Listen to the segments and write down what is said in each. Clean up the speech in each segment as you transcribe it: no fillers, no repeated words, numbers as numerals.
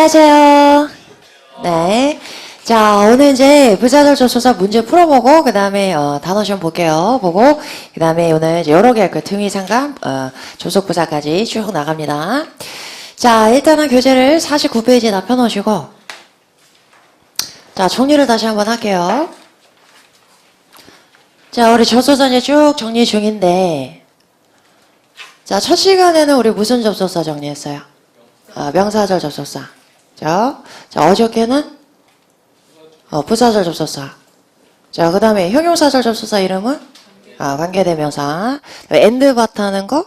안녕하세요. 네. 자, 오늘 이제 부사절 접속사 문제 풀어보고, 그 다음에, 단어 시험 볼게요. 보고, 그 다음에 오늘 이제 여러 개 할 거예요. 등위, 상감, 접속부사까지 쭉 나갑니다. 자, 일단은 교재를 49페이지에 펴놓으시고, 자, 정리를 다시 한번 할게요. 자, 우리 접속사 이제 쭉 정리 중인데, 자, 첫 시간에는 우리 무슨 접속사 정리했어요? 명사절 접속사. 자, 어저께는 부사절 접속사. 자, 그 다음에 형용사절 접속사 이름은 관계대명사. 엔드 바타는 거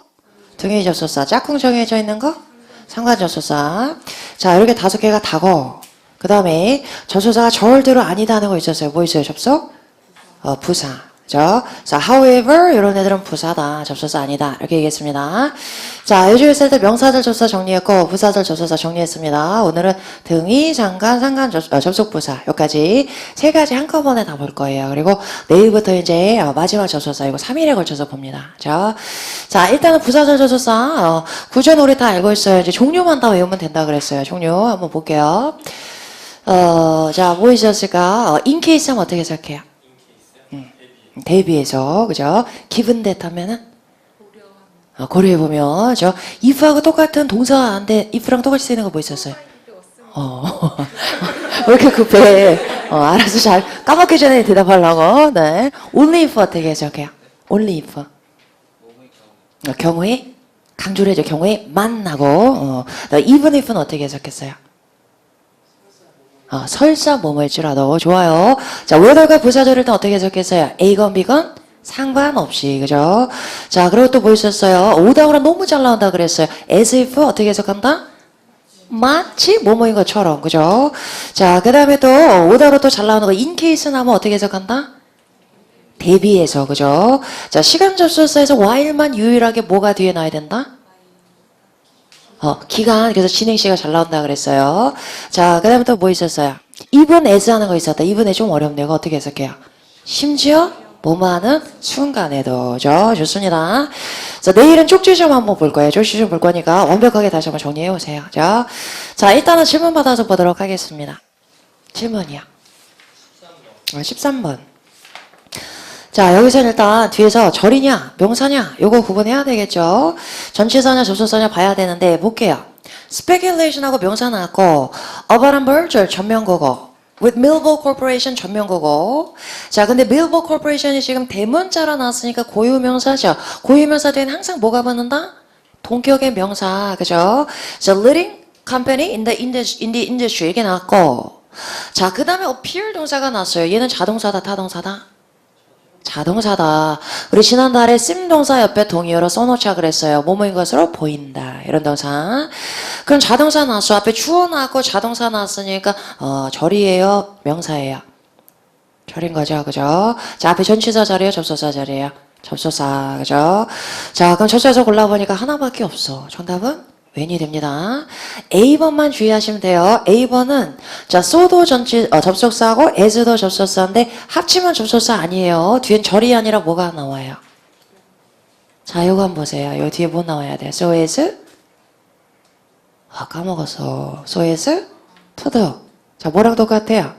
등위 접속사. 짝꿍 정해져 있는 거 상관 접속사. 자, 이렇게 5개가 다고, 그 다음에 접속사가 절대로 아니다는 거 있었어요. 뭐 있어요? 접속? 부사. 자, however 이런 애들은 부사다. 접속사 아니다. 이렇게 얘기했습니다. 자, 요즘에 쓸 때 명사절 접속사 정리했고 부사절 접속사 정리했습니다. 오늘은 등위, 상관, 상관 접속부사 여기까지 3가지 한꺼번에 다 볼 거예요. 그리고 내일부터 이제 마지막 접속사 이거 3일에 걸쳐서 봅니다. 자, 일단은 부사절 접속사 구조는 우리 다 알고 있어요. 이제 종류만 다 외우면 된다 그랬어요. 종류 한번 볼게요. 자, 뭐 있었을까? 인케이스 하면 어떻게 생각해요? 대비해서, 그죠? 기분 that 하면은? 고려해보면, if하고 똑같은 동사인데, if랑 똑같이 쓰이는 거 뭐 있었어요? 왜 이렇게 급해? 알아서 잘, 까먹기 전에 대답하려고. 네. only if 어떻게 해석해요? only if. 경우에, 강조를 해줘. 경우에만 하고, even if는 어떻게 해석했어요? 설사 뭐뭐일지라도. 좋아요. 자, whether가 부사절일 때 어떻게 해석했어요? A건 B건 상관없이. 그죠? 자, 그리고 또 뭐 있었어요? 오다우라 너무 잘 나온다 그랬어요. as if 어떻게 해석한다? 마치 뭐뭐인 것처럼. 그죠? 자, 그 다음에 또 오다우라 또 잘 나오는 거 in case는 하면 어떻게 해석한다? 대비해서. 그죠? 자, 시간 접속사에서 while만 유일하게 뭐가 뒤에 나야 된다? 기간, 그래서 진행시가 잘 나온다 그랬어요. 자, 그 다음에 또 뭐 있었어요? even as 하는 거 있었다. even에 좀 어렵네요. 이거 어떻게 해석해요? 심지어 뭐뭐 하는 순간에도. 좋습니다. 자, 내일은 쪽지점 한번 볼 거예요. 쪽지점 볼 거니까 완벽하게 다시 한번 정리해 오세요. 자, 일단은 질문 받아서 보도록 하겠습니다. 질문이요. 13번. 자, 여기서는 일단 뒤에서 절이냐 명사냐 요거 구분해야 되겠죠. 전치사냐 접속사냐 봐야 되는데 볼게요. speculation하고 명사 나왔고 about a merger 전면고고 with Millville Corporation 전면고고. 자, 근데 Millville Corporation이 지금 대문자로 나왔으니까 고유명사죠. 고유명사 뒤에는 항상 뭐가 붙는다? 동격의 명사. 그죠? So leading company in the industry 이게 나왔고, 자, 그 다음에 appear 동사가 나왔어요. 얘는 자동사다 타동사다? 자동사다. 우리 지난달에 씀 동사 옆에 동의어로 써놓자 그랬어요. 뭐뭐인 것으로 보인다. 이런 동사. 그럼 자동사 나왔어. 앞에 주어 나왔고 자동사 나왔으니까 절이에요? 명사예요? 절인 거죠. 그죠? 자, 앞에 전치사 절이에요? 접속사 절이에요? 접속사. 그죠? 자, 그럼 접속사에서 골라보니까 하나밖에 없어. 정답은? 웬이 됩니다. A번만 주의하시면 돼요. A번은 자, so도 접속사하고 as도 접속사인데 합치면 접속사 아니에요. 뒤엔 절이 아니라 뭐가 나와요? 자, 요거 한번 보세요. 요 뒤에 뭐 나와야 돼요? So as? 까먹었어. So as? to do. 자, 뭐랑 똑같아요?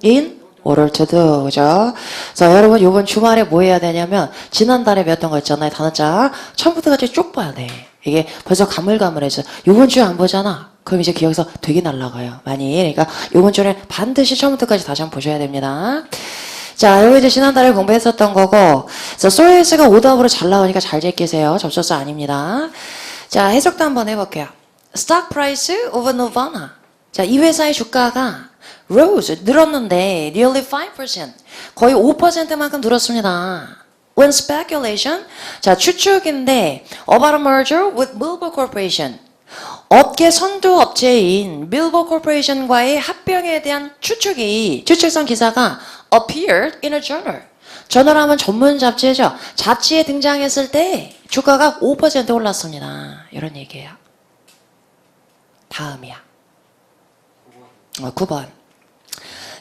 in? order to do. 그죠? 자, 여러분 요번 주말에 뭐 해야 되냐면 지난달에 배웠던 거 있잖아요. 단어장 처음부터 같이 쭉 봐야 돼. 이게 벌써 가물가물해져. 요번 주에 안 보잖아. 그럼 이제 기억에서 되게 날아가요. 많이. 그러니까 요번 주에 반드시 처음부터까지 다시 한번 보셔야 됩니다. 자, 여기 이제 지난달에 공부했었던 거고, 소에스가 오답으로 잘 나오니까 잘 제끼세요. 접속사 아닙니다. 자, 해석도 한번 해볼게요. Stock price of Nirvana. 자, 이 회사의 주가가 rose 늘었는데 nearly 5%, 거의 5%만큼 늘었습니다. When speculation, 자, 추측인데 about a merger with Millville Corporation, 업계 선두 업체인 Millville Corporation과의 합병에 대한 추측성 기사가 appeared in a journal. 저널하면 전문 잡지죠. 잡지에 등장했을 때 주가가 5% 올랐습니다. 이런 얘기예요. 다음이야. 9번.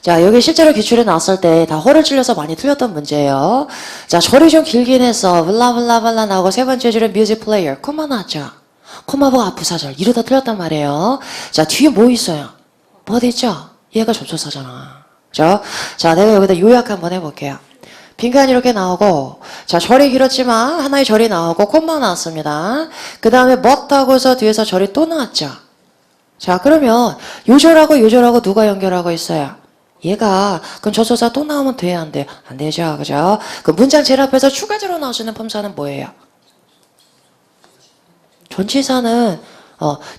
자, 여기 실제로 기출에 나왔을 때 다 허를 찔려서 많이 틀렸던 문제예요. 자, 절이 좀 길긴 했어. 블라블라블라 나오고 세 번째 줄에 뮤직 플레이어. 그만 나왔죠. 콤마보가 부사절. 이러다 틀렸단 말이에요. 자, 뒤에 뭐 있어요? 뭐 있죠? 얘가 접속사잖아. 그죠? 자, 내가 여기다 요약 한번 해볼게요. 빈칸이 이렇게 나오고, 자, 절이 길었지만 하나의 절이 나오고 콤마 나왔습니다. 그 다음에 멋하고서 뒤에서 절이 또 나왔죠. 자, 그러면 요 절하고 누가 연결하고 있어요? 얘가. 그럼 접속사 또 나오면 돼야 안 돼요? 안 되죠. 그죠? 그 문장 제일 앞에서 추가적으로 나올 수 있는 품사는 뭐예요? 전치사는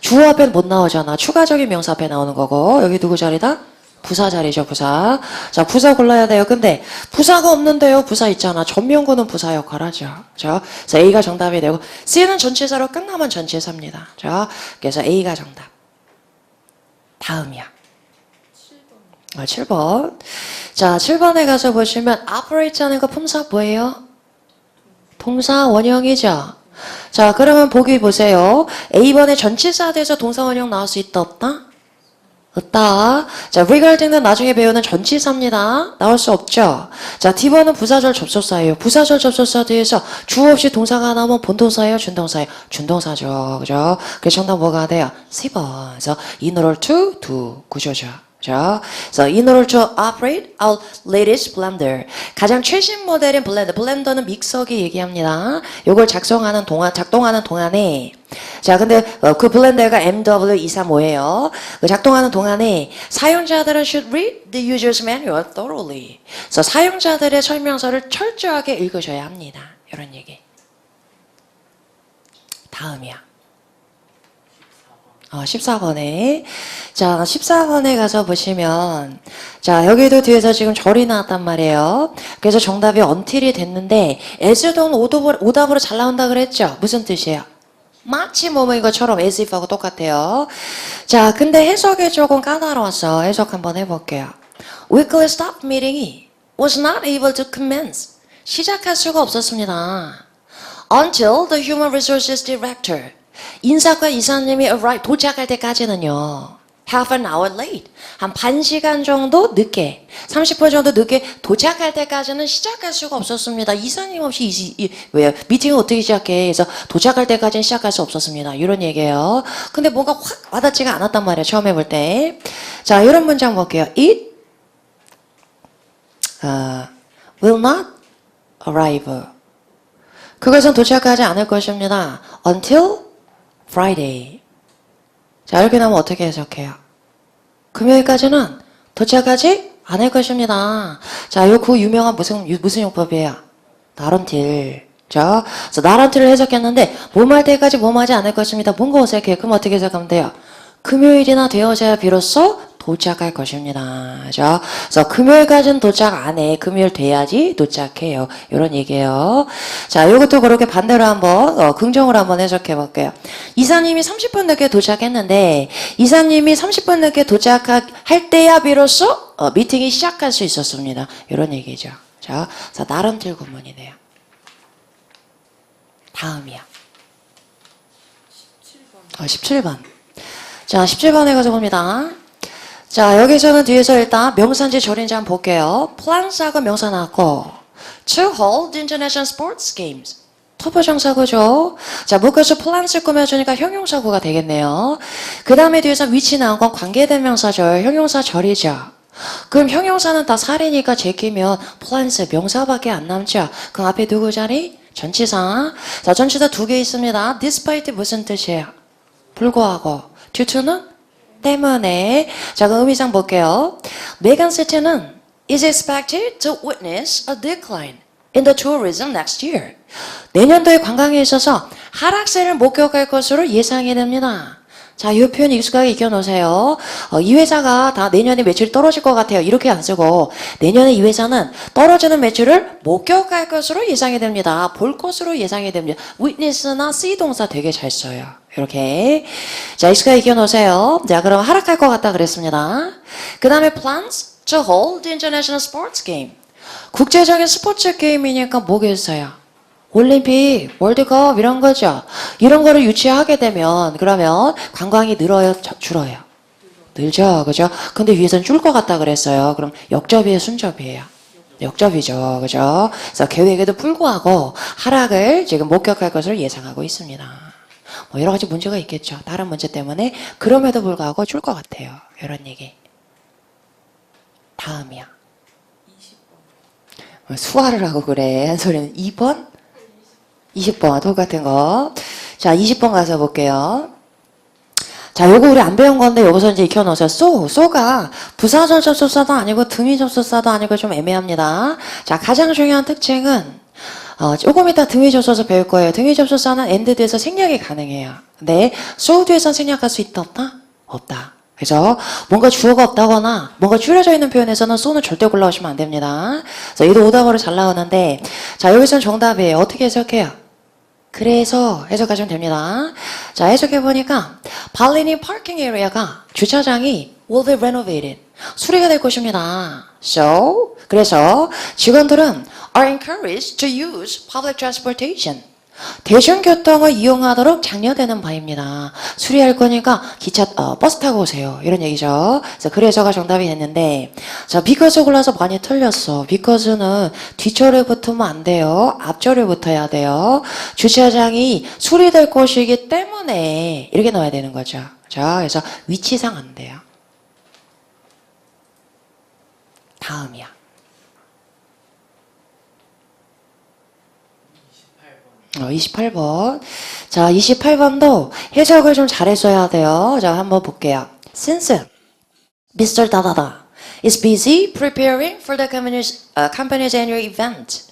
주어 앞엔 못 나오잖아. 추가적인 명사 앞에 나오는 거고. 여기 누구 자리다? 부사 자리죠, 부사. 자, 부사 골라야 돼요. 근데 부사가 없는데요. 부사 있잖아. 전명구는 부사 역할 하죠. 그죠? 그래서 A가 정답이 되고, C는 전치사로 끝나면 전치사입니다. 자, 그래서 A가 정답. 다음이야. 7번. 자, 7번에 가서 보시면 operate 하는 거 품사 뭐예요? 동사 원형이죠. 자, 그러면 보기 보세요. A번에 전치사 돼서 동사 원형 나올 수 있다, 없다? 없다. 자, regarding는 나중에 배우는 전치사입니다. 나올 수 없죠. 자, D번은 부사절 접속사예요. 부사절 접속사 뒤에서 주어 없이 동사가 나오면 본동사예요, 준동사예요? 준동사죠. 그죠? 그래서 정답 뭐가 돼요? 10번. 그래서 in order to do 구조죠. 자, 그래서 in order to operate our latest blender. 가장 최신 모델인 블렌더. 블렌더는 믹서기 얘기합니다. 요걸 작동하는 동안에 자, 근데 그 블렌더가 MW235예요. 그 작동하는 동안에 사용자들은 should read the user's manual thoroughly. 그래서 사용자들의 설명서를 철저하게 읽으셔야 합니다. 이런 얘기. 다음이야. 14번에. 자, 14번에 가서 보시면, 자, 여기도 뒤에서 지금 절이 나왔단 말이에요. 그래서 정답이 until이 됐는데, as도 오답으로 잘 나온다 그랬죠? 무슨 뜻이에요? 마치 뭐뭐인 것처럼 as if하고 똑같아요. 자, 근데 해석이 조금 까다로웠어. 해석 한번 해볼게요. Weekly staff meeting이 was not able to commence. 시작할 수가 없었습니다. Until the human resources director. 인사과 이사님이 arrive, 도착할 때까지는요. half an hour late. 한 반 시간 정도 늦게, 30분 정도 늦게 도착할 때까지는 시작할 수가 없었습니다. 이사님 없이 왜요? 미팅을 어떻게 시작해? 그래서 도착할 때까지는 시작할 수 없었습니다. 이런 얘기예요. 근데 뭔가 확 와닿지가 않았단 말이에요. 처음 해볼 때. 자, 이런 문장 볼게요. It will not arrive. 그것은 도착하지 않을 것입니다. Until Friday. 자, 이렇게 나오면 어떻게 해석해요? 금요일까지는 도착하지 않을 것입니다. 자, 요 그 유명한 무슨 용법이에요? not until. 자, 그래서 not until을 해석했는데, 뭐할 때까지 뭐하지 않을 것입니다. 뭔가 어색해요. 그럼 어떻게 해석하면 돼요? 금요일이나 되어져야 비로소 도착할 것입니다. 그죠? 그래서 금요일까지는 도착 안 해. 금요일 돼야지 도착해요. 이런 얘기예요. 자, 이것도 그렇게 반대로 한번 긍정으로 한번 해석해 볼게요. 이사님이 30분 늦게 도착했는데 이사님이 30분 늦게 도착할 때야 비로소 미팅이 시작할 수 있었습니다. 이런 얘기죠. 자, 그래서 나름틀 구문이네요. 다음이야. 17번. 자, 17번에 가서 봅니다. 자, 여기서는 뒤에서 일단 명사인지 절인지 한번 볼게요. plans하고 명사 나왔고 to hold international sports games. 터보정사구죠. 자, 묶어서 plans를 꾸며주니까 형용사구가 되겠네요. 그 다음에 뒤에서 위치 나온 건 관계된 명사절, 형용사 절이죠. 그럼 형용사는 다 살이니까 제끼면 plans 명사밖에 안 남죠. 그럼 앞에 누구 자리? 전치사. 자, 전치사 2개 있습니다. despite 무슨 뜻이에요? 불구하고. due to는? 때문에. 자, 그럼 의미상 볼게요. 메간 시티는 is expected to witness a decline in the tourism next year. 내년도에 관광에 있어서 하락세를 목격할 것으로 예상이 됩니다. 자, 이 표현 익숙하게 익혀놓으세요. 이 회사가 다 내년에 매출이 떨어질 것 같아요. 이렇게 안 쓰고 내년에 이 회사는 떨어지는 매출을 목격할 것으로 예상이 됩니다. 볼 것으로 예상이 됩니다. witness나 see 동사 되게 잘 써요. 이렇게. 자, 익숙하게 익혀놓으세요. 자, 그럼 하락할 것 같다 그랬습니다. 그 다음에 plans to hold international sports game. 국제적인 스포츠 게임이니까 뭐겠어요? 올림픽, 월드컵 이런 거죠. 이런 거를 유치하게 되면 그러면 관광이 늘어요, 줄어요? 늘죠, 그죠? 근데 위에서는 줄 것 같다 그랬어요. 그럼 역접이에요, 순접이에요? 역접이죠, 그죠? 그래서 계획에도 불구하고 하락을 지금 목격할 것을 예상하고 있습니다. 뭐 여러 가지 문제가 있겠죠. 다른 문제 때문에. 그럼에도 불구하고 줄 것 같아요. 이런 얘기. 다음이야. 수화를 하고 그래. 한 소리는 2번? 20번. 똑같은 거. 자, 20번 가서 볼게요. 자, 요거 우리 안 배운 건데 여기서 이제 익혀놓으세요. 쏘가 부사절 접속사도 아니고 등위 접속사도 아니고 좀 애매합니다. 자, 가장 중요한 특징은 조금 이따 등위 접속사 배울 거예요. 등위 접속사는 and 뒤에서 생략이 가능해요. 근데 so 뒤에서 생략할 수 있다 없다? 없다. 그죠? 뭔가 주어가 없다거나 뭔가 줄여져 있는 표현에서는 so는 절대 골라오시면 안 됩니다. 그래서 얘도 오답으로 잘 나오는데 자, 여기서는 정답이에요. 어떻게 해석해요? 그래서 해석하시면 됩니다. 자, 해석해보니까 발리니 파킹 에리아가 주차장이 will be renovated. 수리가 될 것입니다. So, 그래서 직원들은 are encouraged to use public transportation. 대중교통을 이용하도록 장려되는 바입니다. 수리할 거니까 버스 타고 오세요. 이런 얘기죠. 그래서가 정답이 됐는데, 자, because 골라서 많이 틀렸어. because는 뒷절에 붙으면 안 돼요. 앞절에 붙어야 돼요. 주차장이 수리될 것이기 때문에 이렇게 넣어야 되는 거죠. 자, 그래서 위치상 안 돼요. 다음이야. 28번. 자, 28번도 해석을 좀 잘했어야 돼요. 자, 한번 볼게요. Since Mr. 다다다 is busy preparing for the company's annual event.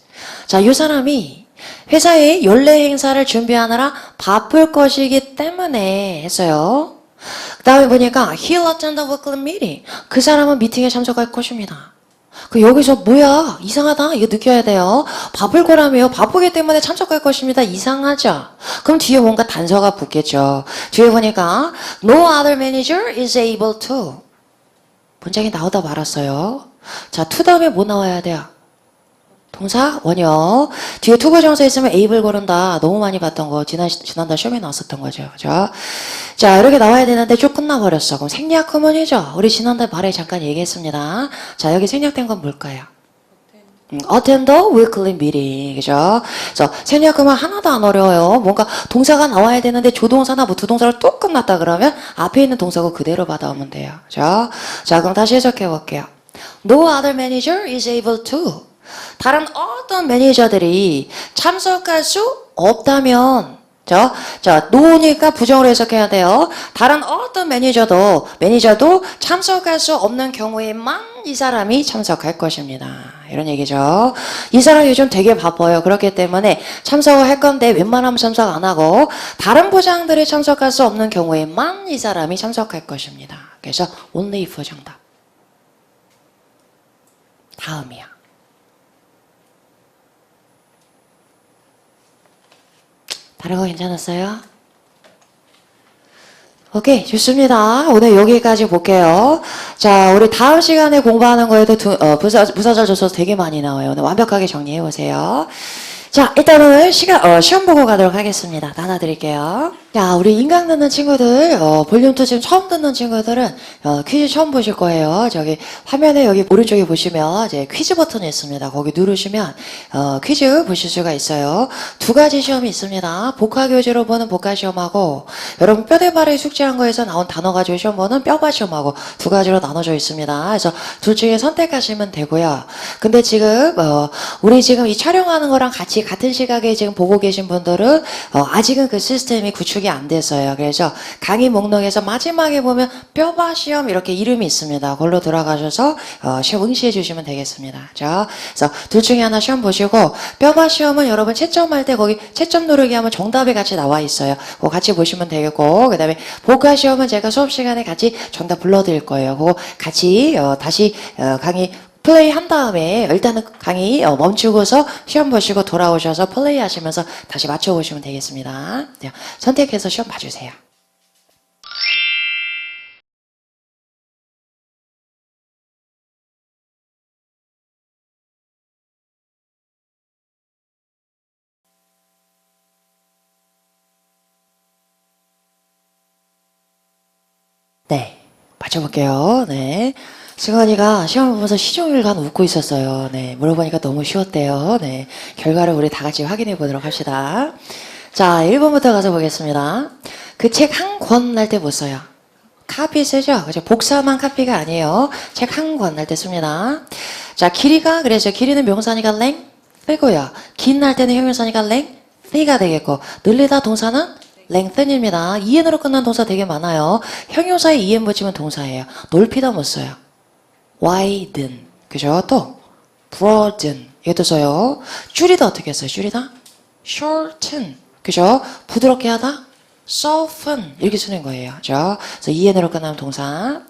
자, 이 사람이 회사의 연례 행사를 준비하느라 바쁠 것이기 때문에 했어요. 그 다음에 보니까 he'll attend the weekly meeting. 그 사람은 미팅에 참석할 것입니다. 여기서 뭐야 이상하다 이거 느껴야 돼요. 바쁠 거라며요. 바쁘기 때문에 참석할 것입니다. 이상하죠. 그럼 뒤에 뭔가 단서가 붙겠죠. 뒤에 보니까 no other manager is able to. 문장이 나오다 말았어요. 자, to 다음에 뭐 나와야 돼요? 동사 원형. 뒤에 투부정사 있으면 able 고른다. 너무 많이 봤던 거 지난달 시험에 나왔었던 거죠. 그죠? 자, 이렇게 나와야 되는데 쭉 끝나버렸어. 그럼 생략 구문이죠. 우리 지난달 말에 잠깐 얘기했습니다. 자, 여기 생략된 건 뭘까요? attend the weekly meeting. 그죠? 그래서 생략 구문 하나도 안 어려워요. 뭔가 동사가 나와야 되는데 조동사나 뭐 두동사로 또 끝났다 그러면 앞에 있는 동사고 그대로 받아오면 돼요. 그죠? 자, 그럼 다시 해석해 볼게요. No other manager is able to. 다른 어떤 매니저들이 참석할 수 없다면, 자, 노니까 부정으로 해석해야 돼요. 다른 어떤 매니저도 참석할 수 없는 경우에만 이 사람이 참석할 것입니다. 이런 얘기죠. 이 사람이 요즘 되게 바빠요. 그렇기 때문에 참석을 할 건데 웬만하면 참석 안 하고 다른 부장들이 참석할 수 없는 경우에만 이 사람이 참석할 것입니다. 그래서 only if 정답. 다음이야. 다른 거 괜찮았어요? 오케이, 좋습니다. 오늘 여기까지 볼게요. 자, 우리 다음 시간에 공부하는 거에도 부사절 조서 되게 많이 나와요. 오늘 완벽하게 정리해 보세요. 자, 일단 오늘 시험 보고 가도록 하겠습니다. 하나 드릴게요. 자, 우리 인강 듣는 친구들, 볼륨2 지금 처음 듣는 친구들은, 퀴즈 처음 보실 거예요. 저기, 화면에 여기 오른쪽에 보시면, 이제 퀴즈 버튼이 있습니다. 거기 누르시면, 퀴즈 보실 수가 있어요. 두 가지 시험이 있습니다. 복화교재로 보는 복화시험하고, 여러분 뼈대발에 숙제한 거에서 나온 단어 가지고 시험 보는 뼈바시험하고 두 가지로 나눠져 있습니다. 그래서 둘 중에 선택하시면 되고요. 근데 지금, 우리 지금 이 촬영하는 거랑 같은 시각에 지금 보고 계신 분들은, 아직은 그 시스템이 구축이 안 됐어요. 그래서 강의 목록에서 마지막에 보면 뼈바 시험 이렇게 이름이 있습니다. 그걸로 들어가셔서 시험 응시해 주시면 되겠습니다. 자, 그래서 둘 중에 하나 시험 보시고 뼈바 시험은 여러분 채점할 때 거기 채점 누르기 하면 정답이 같이 나와 있어요. 그거 같이 보시면 되겠고 그다음에 복화 시험은 제가 수업 시간에 같이 정답 불러드릴 거예요. 그거 같이 다시 강의 플레이 한 다음에 일단은 강의 멈추고서 시험 보시고 돌아오셔서 플레이 하시면서 다시 맞춰보시면 되겠습니다. 선택해서 시험 봐주세요. 네, 맞춰볼게요. 네. 승환이가 시험 보면서 시종일관 웃고 있었어요. 네, 물어보니까 너무 쉬웠대요. 네, 결과를 우리 다 같이 확인해 보도록 합시다. 자, 1번부터 가서 보겠습니다. 그 책 한 권 할 때 못 써요. 카피 쓰죠? 그죠? 복사만 카피가 아니에요. 책 한 권 할 때 씁니다. 자, 길이가, 그래서 길이는 명사니까 length고요. 긴 할 때는 형용사니까 lengthy가 되겠고, 늘리다 동사는 lengthen입니다. en으로 끝난 동사 되게 많아요. 형용사에 en 붙이면 동사예요. 높이다 못 써요. widen. 그죠? 또, broaden. 이것도 써요. 줄이다 어떻게 써요? 줄이다? shorten. 그죠? 부드럽게 하다? soften. 이렇게 쓰는 거예요. 그죠? 그래서 en으로 끝나는 동사.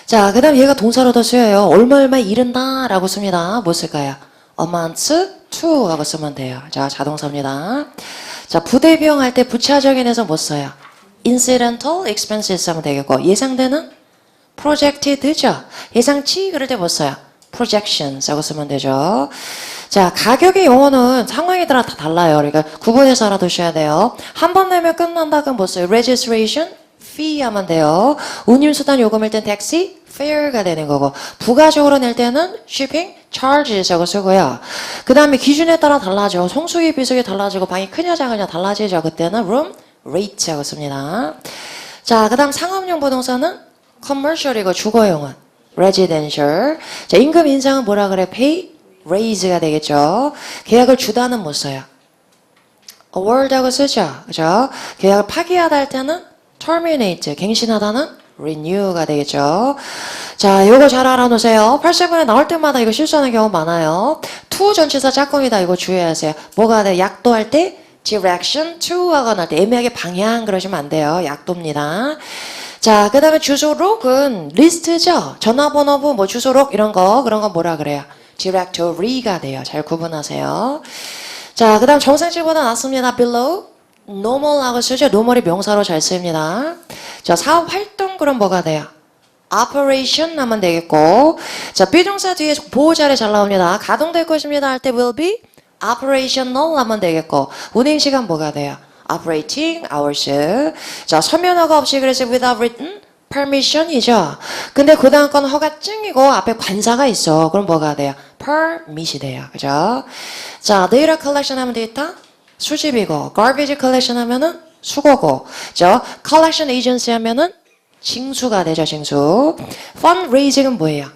자, 그 다음 얘가 동사로도 쓰여요. 얼마 이른다 라고 씁니다. 뭐 쓸까요? amounts to 하고 쓰면 돼요. 자, 자동사입니다. 자, 부대비용 할 때 부차적인에서 뭐 써요? incidental expenses 하면 되겠고, 예상되는 projected죠. 예상치 그럴 때 뭐 써요? projections 하고 쓰면 되죠. 자, 가격의 용어는 상황에 따라 다 달라요. 그러니까 구분해서 알아두셔야 돼요. 한 번 내면 끝난다 그럼 뭐 써요? registration fee 하면 돼요. 운임수단 요금일 땐 taxi fare가 되는 거고, 부가적으로 낼 때는 shipping charges 하고 쓰고요. 그 다음에 기준에 따라 달라져. 성수기 비수기 달라지고 방이 크냐 작으냐 달라지죠. 그때는 room rate 하고 씁니다. 자, 그 다음 상업용 부동산은 commercial이고, 주거용은 residential. 자, 임금 인상은 뭐라 그래? pay raise가 되겠죠. 계약을 주다는 못 써요. award하고 쓰죠. 그죠? 계약을 파기하다 할 때는 terminate, 갱신하다는 renew가 되겠죠. 자, 요거 잘 알아놓으세요. 8세븐에 나올 때마다 이거 실수하는 경우 많아요. to 전치사 짝꿍이다. 이거 주의하세요. 뭐가 돼? 약도할 때 direction to 하거나 할 때 애매하게 방향 그러시면 안 돼요. 약도입니다. 자, 그 다음에 주소록은 리스트죠. 전화번호부, 뭐 주소록 이런 거, 그런 거 뭐라 그래요? directory가 돼요. 잘 구분하세요. 자, 그 다음 정상치보다 낫습니다. below, normal하고 쓰죠. normal이 명사로 잘 씁니다. 자, 사업 활동 그럼 뭐가 돼요? operation 하면 되겠고, 자, 비동사 뒤에 보호자리 잘 나옵니다. 가동될 것입니다 할 때 will be operational 하면 되겠고, 운행 시간 뭐가 돼요? operating hours. 자, 서면허가 없이 그래서 without written permission이죠. 근데 그 다음 건 허가증이고 앞에 관사가 있어. 그럼 뭐가 돼요? permit이 돼요. 그죠? 자, data collection 하면 데이터 수집이고, garbage collection 하면은 수거고, 저 collection agency 하면은 징수가 되죠. 징수. fundraising은 뭐예요?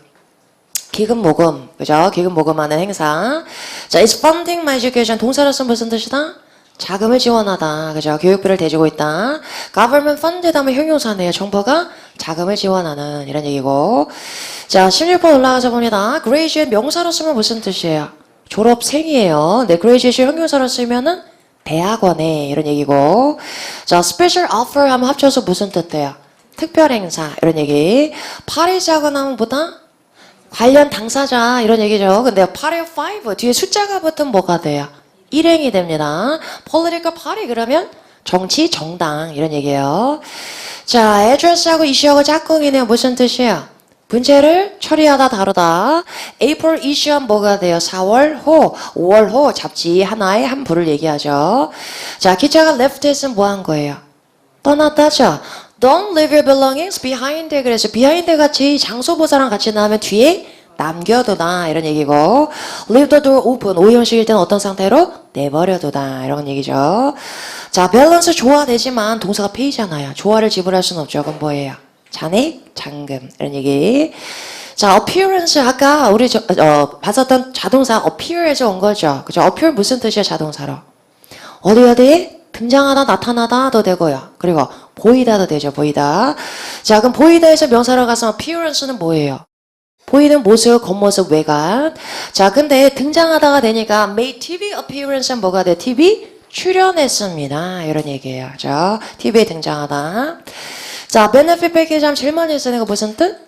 기금 모금. 그죠? 기금 모금하는 행사. 자, it's funding my education. 동사로서 무슨 뜻이다? 자금을 지원하다. 그죠? 교육비를 대주고 있다. government funded 하면 형용사네요. 정부가 자금을 지원하는 이런 얘기고. 자, 16번 올라가서 봅니다. graduate 명사로 쓰면 무슨 뜻이에요? 졸업생이에요. 네, graduate 형용사로 쓰면은 대학원에 이런 얘기고. 자, special offer 하면 합쳐서 무슨 뜻이에요? 특별 행사 이런 얘기. 파리자건 하면 보다 관련 당사자 이런 얘기죠. 근데 party of five 뒤에 숫자가 붙으면 뭐가 돼요? 일행이 됩니다. political party 그러면 정치 정당 이런 얘기예요. 자, address하고 issue하고 짝꿍이네요. 무슨 뜻이에요? 문제를 처리하다 다루다. April issue하면 뭐가 돼요? 4월 호, 5월 호 잡지 하나의 한 부를 얘기하죠. 자, 기차가 left 했으면 뭐 한 거예요? 떠났다죠. Don't leave your belongings behind. 그래서 behind 같이 장소보사랑 같이 나오면 뒤에 남겨두다 이런 얘기고, leave the door open 오형식일 때는 어떤 상태로? 내버려두다 이런 얘기죠. 자, 밸런스 조화되지만 동사가 페이잖아요. 조화를 지불할 수는 없죠. 그럼 뭐예요? 잔액, 잔금 이런 얘기. 자, appearance 아까 우리 봤었던 자동사 appear에서 온 거죠. 그죠? appear 무슨 뜻이야 자동사로? 어디 등장하다 나타나다도 되고요. 그리고 보이다도 되죠. 보이다. 자, 그럼 보이다에서 명사로 가서 appearance는 뭐예요? 보이는 모습, 겉모습, 외관. 자, 근데 등장하다가 되니까 made TV appearance는 뭐가 돼? TV 출연했습니다. 이런 얘기예요. 자, TV에 등장하다. 자, benefit package 하면 제일 많이 쓰는 거 무슨 뜻?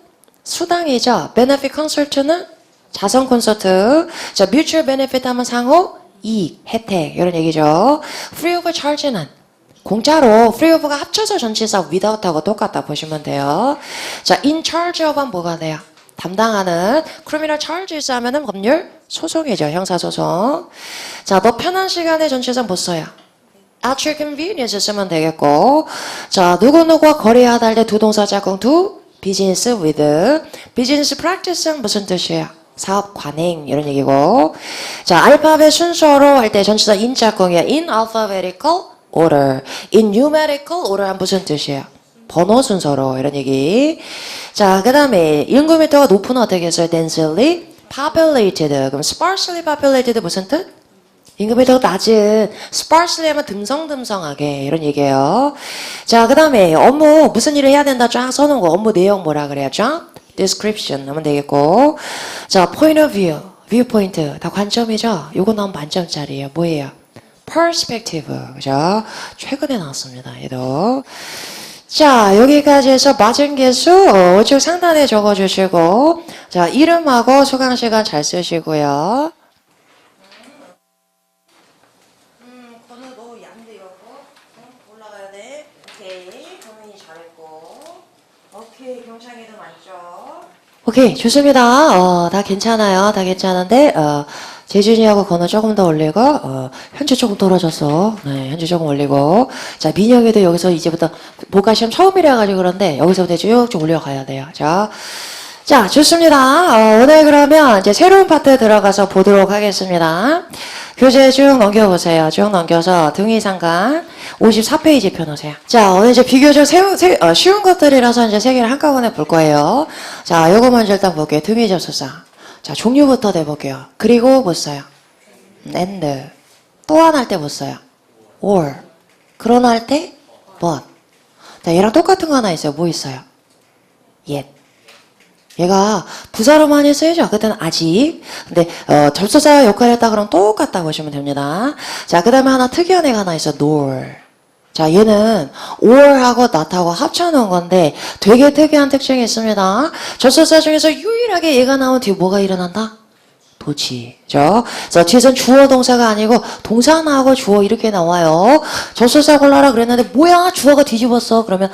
수당이죠. benefit concert는 자선 콘서트. 자, mutual benefit 하면 상호 이익, 혜택 이런 얘기죠. free of charge는 공짜로, free of가 합쳐서 전치사 without하고 똑같다 보시면 돼요. 자, in charge of 하면 뭐가 돼요? 담당하는. criminal charges 하면은 법률 소송이죠. 형사소송. 자, 너 편한 시간에 전치사 못 써요. at your convenience 쓰면 되겠고. 자, 누구누구와 거래하다 할 때 두 동사 짝꿍 do business with. business practice는 무슨 뜻이에요? 사업 관행 이런 얘기고. 자, 알파벳 순서로 할 때 전치사 in 짝꿍이야. in alphabetical order. in numerical order란 무슨 뜻이에요? 번호 순서로 이런 얘기. 자, 그 다음에 인구밀도가 높은 어떻게 했어요? densely populated. 그럼 sparsely populated 무슨 뜻? 인구밀도가 낮은 sparsely 하면 듬성듬성하게 이런 얘기예요. 자, 그 다음에 업무 무슨 일을 해야 된다 쫙 써놓은 거 업무 내용 뭐라 그래야죠? description 하면 되겠고. 자, point of view, viewpoint 다 관점이죠? 요거 나오면 만점짜리예요. 뭐예요? perspective. 그죠? 최근에 나왔습니다. 얘도. 자, 여기까지 해서 맞은 개수 우측 상단에 적어주시고, 자, 이름하고 수강 시간 잘 쓰시고요. 건우도 얀드 이러고 올라가야 돼. 오케이, 경민이 잘했고, 오케이, 경창이도 맞죠? 오케이, 좋습니다. 다 괜찮아요. 다 괜찮은데, 재준이하고 건우 조금 더 올리고, 현주 조금 떨어졌어. 네, 현주 조금 올리고. 자, 민혁이도 여기서 이제부터 복화시험 처음이라 가지고 그런데 여기서부터 쭉쭉 올려가야 돼요. 자, 좋습니다. 오늘 그러면 이제 새로운 파트 들어가서 보도록 하겠습니다. 교재 쭉 넘겨보세요. 쭉 넘겨서 등위상관 54페이지 펴놓으세요. 자, 오늘 이제 비교적 쉬운 것들이라서 이제 세 개를 한꺼번에 볼 거예요. 자, 요거 먼저 일단 볼게요. 등위접수사. 자, 종류부터 내볼게요. 그리고 못 써요. and. 또한 할 때 못 써요. or. 그러나 할 때 but. 자, 얘랑 똑같은 거 하나 있어요. 뭐 있어요? yet. 얘가 부사로 많이 쓰이죠. 그때는 아직. 근데 접수사 역할을 했다 그러면 똑같다 보시면 됩니다. 자, 그 다음에 하나 특이한 애가 하나 있어. nor. 자, 얘는 or하고 not하고 합쳐놓은 건데 되게 특이한 특징이 있습니다. 접수사 중에서 유일하게 얘가 나온 뒤에 뭐가 일어난다? 도치죠. 그래서 뒤에선 주어 동사가 아니고 동사 나하고 주어 이렇게 나와요. 접수사 골라라 그랬는데 뭐야? 주어가 뒤집었어. 그러면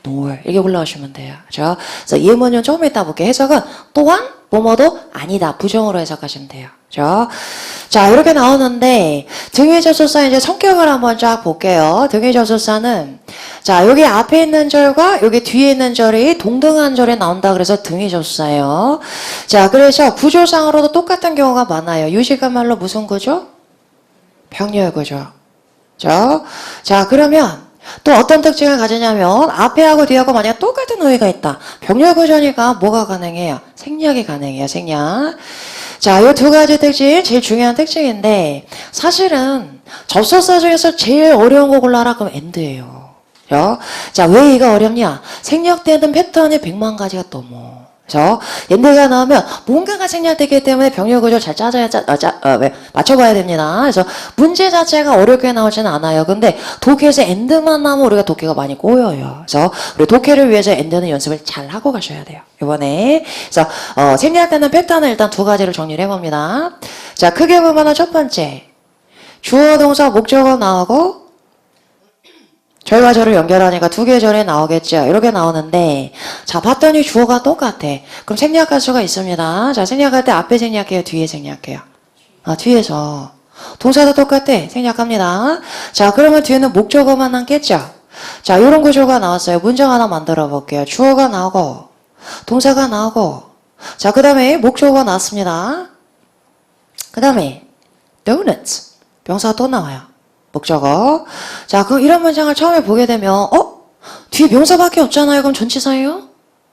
nor 이렇게 올라오시면 돼요. 그렇죠? 그래서 예문은 조금 이따 볼게요. 해석은 또한 뭐뭐도 아니다. 부정으로 해석하시면 돼요. 그렇죠? 자, 이렇게 나오는데 등위접수사 이제 성격을 한번 쫙 볼게요. 등위접수사는 자, 여기 앞에 있는 절과 여기 뒤에 있는 절이 동등한 절에 나온다 그래서 등위접수사예요. 자, 그래서 구조상으로도 똑같은 경우가 많아요. 유식한 말로 무슨 구조? 병렬 구조. 그렇죠? 자, 그러면 또 어떤 특징을 가지냐면 앞에하고 뒤하고 만약 똑같은 어휘가 있다. 병렬 구조니까 뭐가 가능해요? 생략이 가능해요. 생략. 자, 이 두 가지 특징이 제일 중요한 특징인데 사실은 접수사 중에서 제일 어려운 거 골라라 그럼 and예요. 자, 왜 이가 어렵냐? 생략되는 패턴이 100만 가지가 넘어. 그래서 엔드가 나오면 뭔가가 생략되기 때문에 병렬 구조를 잘 맞춰봐야 됩니다. 그래서 문제 자체가 어렵게 나오지는 않아요. 근데 독해에서 엔드만 나오면 우리가 독해가 많이 꼬여요. 그래서 우리 독해를 위해서 엔드는 연습을 잘 하고 가셔야 돼요. 이번에 그래서 생략되는 패턴을 일단 두 가지를 정리를 해봅니다. 자, 크게 보면은 첫 번째 주어 동사 목적어 나오고 절과 절을 연결하니까 두 개의 절이 나오겠죠. 이렇게 나오는데 자, 봤더니 주어가 똑같아. 그럼 생략할 수가 있습니다. 자, 생략할 때 앞에 생략해요? 뒤에 생략해요? 뒤에서. 동사도 똑같아. 생략합니다. 자, 그러면 뒤에는 목적어만 남겠죠. 자, 이런 구조가 나왔어요. 문장 하나 만들어 볼게요. 주어가 나오고 동사가 나오고 자, 그 다음에 목적어가 나왔습니다. 그 다음에 donuts. 명사가 또 나와요. 목적어. 자, 그럼 이런 문장을 처음에 보게 되면 뒤에 명사밖에 없잖아요. 그럼 전치사예요?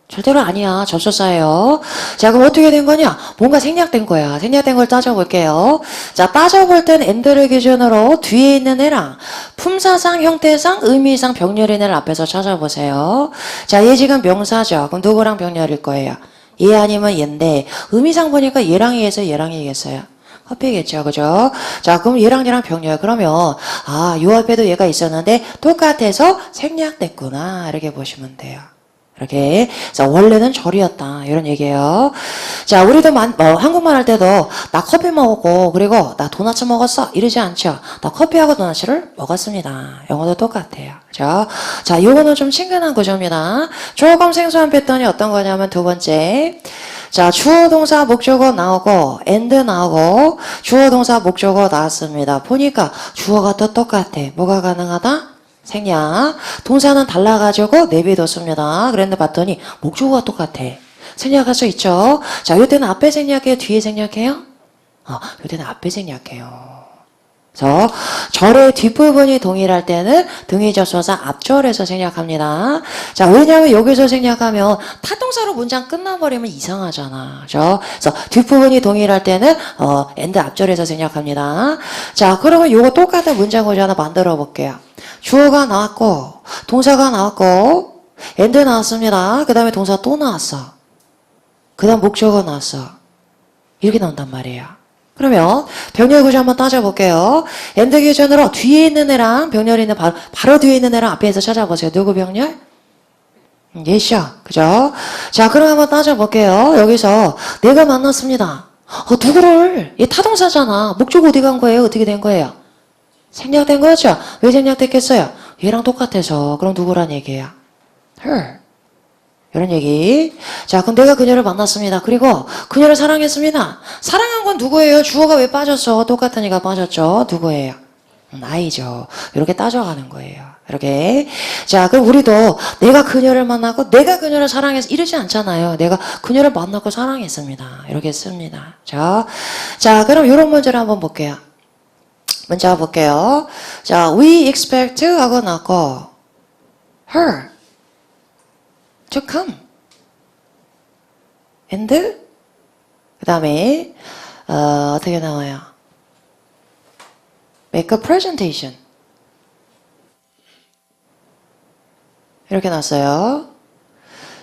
절대로 아니야. 접수사예요. 자, 그럼 어떻게 된 거냐? 뭔가 생략된 거야. 생략된 걸 따져볼게요. 자, 따져볼 땐 and를 기준으로 뒤에 있는 애랑 품사상, 형태상, 의미상 병렬인 애를 앞에서 찾아보세요. 자, 얘 지금 명사죠. 그럼 누구랑 병렬일 거예요? 얘 아니면 얘인데 의미상 보니까 얘랑 얘에서 얘랑 얘겠어요. 커피겠죠. 그죠? 자, 그럼 얘랑 병렬. 그러면 요 앞에도 얘가 있었는데 똑같아서 생략됐구나. 이렇게 보시면 돼요. 이렇게. 자, 원래는 절이었다. 이런 얘기예요. 자, 우리도 한국말 할 때도 나 커피 먹었고 그리고 나 도넛 먹었어. 이러지 않죠. 나 커피하고 도넛을 먹었습니다. 영어도 똑같아요. 그죠? 자, 요거는 좀 친근한 구조입니다. 조금 생소한 패턴이 어떤 거냐면 두 번째. 자, 주어 동사 목적어 나오고 and 나오고 주어 동사 목적어 나왔습니다. 보니까 주어가 또 똑같아. 뭐가 가능하다? 생략. 동사는 달라가지고 내비뒀습니다. 그랬는데 봤더니 목적어가 똑같아. 생략할 수 있죠. 자, 이때는 앞에 생략해요? 뒤에 생략해요? 이때는 앞에 생략해요. 그래서 절의 뒷부분이 동일할 때는 등위접수사 앞절에서 생략합니다. 자, 왜냐하면 여기서 생략하면 타동사로 문장 끝나버리면 이상하잖아. 그죠? 그래서 뒷부분이 동일할 때는 and 앞절에서 생략합니다. 자, 그러면 요거 똑같은 문장 구조 하나 만들어 볼게요. 주어가 나왔고 동사가 나왔고 and 나왔습니다. 그 다음에 동사 또 나왔어. 그 다음 목적어가 나왔어. 이렇게 나온단 말이에요. 그러면 병렬 구조 한번 따져볼게요. and 기준으로 뒤에 있는 애랑 병렬이 있는 바로 뒤에 있는 애랑 앞에서 찾아보세요. 누구 병렬? 예시야. 그죠? 자, 그럼 한번 따져볼게요. 여기서 내가 만났습니다. 누구를? 얘 타동사잖아. 목적 어디 간 거예요? 어떻게 된 거예요? 생략된 거죠? 왜 생략됐겠어요? 얘랑 똑같아서. 그럼 누구란 얘기예요? her. 이런 얘기. 자, 그럼 내가 그녀를 만났습니다. 그리고 그녀를 사랑했습니다. 사랑한 건 누구예요? 주어가 왜 빠졌어? 똑같으니까 빠졌죠. 누구예요? 아이죠. 이렇게 따져가는 거예요. 이렇게. 자, 그럼 우리도 내가 그녀를 만나고 내가 그녀를 사랑해서 이러지 않잖아요. 내가 그녀를 만나고 사랑했습니다. 이렇게 씁니다. 자, 그럼 이런 문제를 한번 볼게요. 문제 볼게요. 자, we expect 하고 나고 her to come. and 그 다음에 어떻게 나와요? make a presentation. 이렇게 나왔어요.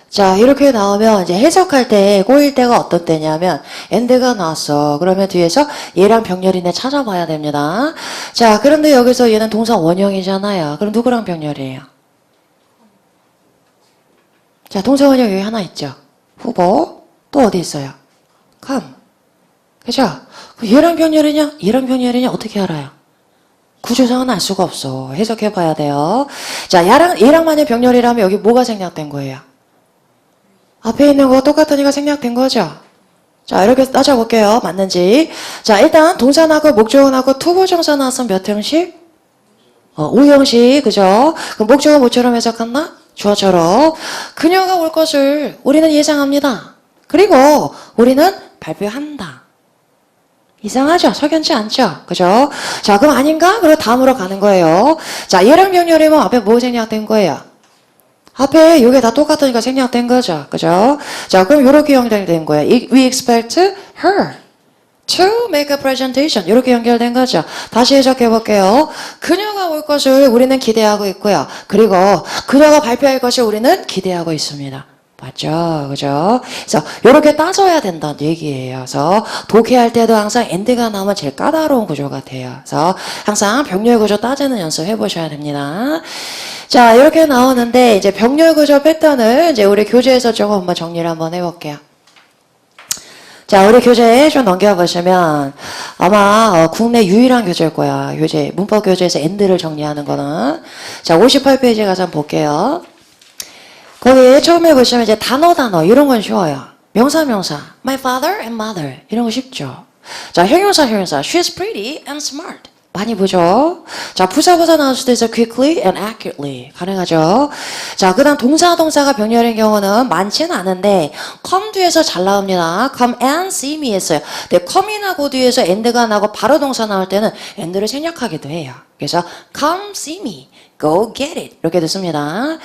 자, 이렇게 나오면 이제 해석할 때 꼬일 때가 어떤 때냐면 and가 나왔어. 그러면 뒤에서 얘랑 병렬이네 찾아봐야 됩니다. 자, 그런데 여기서 얘는 동사 원형이잖아요. 그럼 누구랑 병렬이에요? 자, 동사 원형 여기 하나 있죠. 후보. 또 어디 있어요? come. 그죠? 얘랑 병렬이냐? 얘랑 병렬이냐? 어떻게 알아요? 구조상은 알 수가 없어. 해석해 봐야 돼요. 자, 얘랑 만약 병렬이라면 여기 뭐가 생략된 거예요? 앞에 있는 거 똑같으니까 생략된 거죠. 자, 이렇게 따져볼게요. 맞는지. 자, 일단 동사 나고 목적어 나고 투부정사 나왔으면 몇 형식? 5형식. 그죠? 그럼 목적어 뭐처럼 해석한다? 주어처럼. 그녀가 올 것을 우리는 예상합니다. 그리고 우리는 발표한다. 이상하죠? 석연치 않죠? 그죠? 자, 그럼 아닌가? 그리고 다음으로 가는 거예요. 자, 얘랑 병렬이면 앞에 뭐 생략된 거예요? 앞에 이게 다 똑같으니까 생략된 거죠. 그죠? 자, 그럼 이렇게 연결된 거예요. We expect her to make a presentation. 이렇게 연결된 거죠. 다시 해석해 볼게요. 그녀가 올 것을 우리는 기대하고 있고요. 그리고 그녀가 발표할 것을 우리는 기대하고 있습니다. 맞죠? 그죠? 그래서 이렇게 따져야 된다는 얘기예요. 그래서 독해할 때도 항상 and가 나오면 제일 까다로운 구조 같아요. 그래서 항상 병렬 구조 따지는 연습 해보셔야 됩니다. 자, 이렇게 나오는데 이제 병렬 구조 패턴을 이제 우리 교재에서 조금 한번 정리를 한번 해볼게요. 자, 우리 교재 좀 넘겨보시면 아마 국내 유일한 교재일 거야. 문법 교재에서 and를 정리하는 거는. 자, 58페이지 가서 한번 볼게요. 거기 처음에 보시면 이제 단어 이런 건 쉬워요. 명사 my father and mother 이런 거 쉽죠. 자, 형용사 she's pretty and smart 많이 보죠. 자, 부사 나올 수도 있어. quickly and accurately 가능하죠. 자, 그 다음 동사가 병렬인 경우는 많지는 않은데 come 뒤에서 잘 나옵니다. come and see me 했어요. 근데 come이나 go 뒤에서 and가 나고 바로 동사 나올 때는 and를 생략하기도 해요. 그래서 come see me, go get it 이렇게 됐습니다.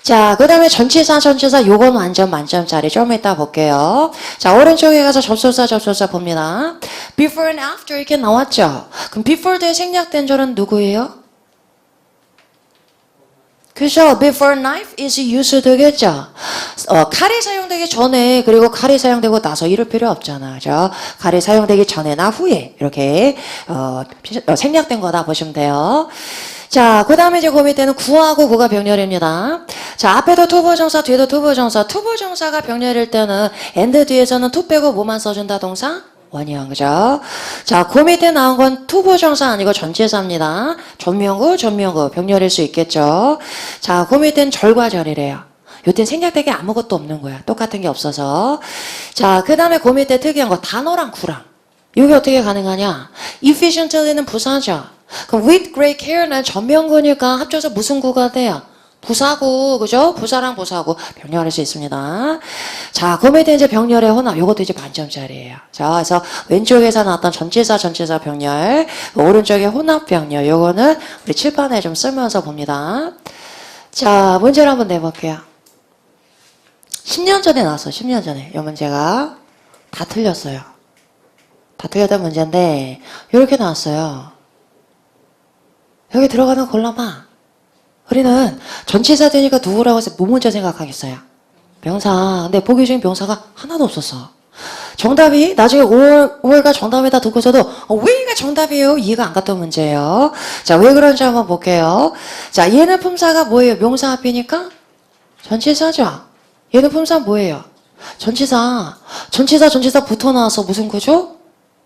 자, 그 다음에 전치사 요건 완전 만점짜리 좀 이따 볼게요. 자, 오른쪽에 가서 접속사 봅니다. before and after 이렇게 나왔죠. 그럼 before 뒤에 생략된 절은 누구예요? 그죠? before knife is used 되겠죠. 칼이 사용되기 전에 그리고 칼이 사용되고 나서 이럴 필요 없잖아. 그죠? 칼이 사용되기 전에나 후에 이렇게 생략된 거다 보시면 돼요. 자, 그 다음에 이제 그 밑에는 구하고 구가 병렬입니다. 자, 앞에도 투부정사, 뒤에도 투부정사. 투부정사가 병렬일 때는 and 뒤에서는 to 빼고 뭐만 써준다 동사? 원형, 그죠? 자, 그 밑에 나온 건 투부정사 아니고 전치사입니다. 전명구, 병렬일 수 있겠죠? 자, 그 밑에는 절과 절이래요. 요땐 생략되게 아무것도 없는 거야. 똑같은 게 없어서. 자, 그 다음에 그 밑에 특이한 거 단어랑 구랑. 이게 어떻게 가능하냐? efficiently는 부사죠. 그럼 with great care는 전명구니까 합쳐서 무슨 구가 돼요? 부사구, 그죠? 부사랑 부사구 병렬할 수 있습니다. 자, 그에 대해 이제 병렬의 혼합, 요것도 이제 반점짜리예요. 자, 그래서 왼쪽에서 나왔던 전치사 병렬, 오른쪽에 혼합 병렬, 요거는 우리 칠판에 좀 쓰면서 봅니다. 자, 문제를 한번 내볼게요. 10년 전에 나왔어요. 10년 전에. 이 문제가 다 틀렸어요. 다 틀렸던 문제인데 이렇게 나왔어요. 여기 들어가는 골라봐. 우리는 전치사 되니까 누구라고 해서 뭐 먼저 생각하겠어요? 명사. 근데 보기 중에 명사가 하나도 없었어. 정답이 나중에 5월가 정답에다 두고서도 왜 이게 정답이에요? 이해가 안 갔던 문제예요. 자, 왜 그런지 한번 볼게요. 자, 얘는 품사가 뭐예요? 명사 앞이니까 전치사죠. 얘는 품사 뭐예요? 전치사. 전치사 붙어 나와서 무슨 거죠?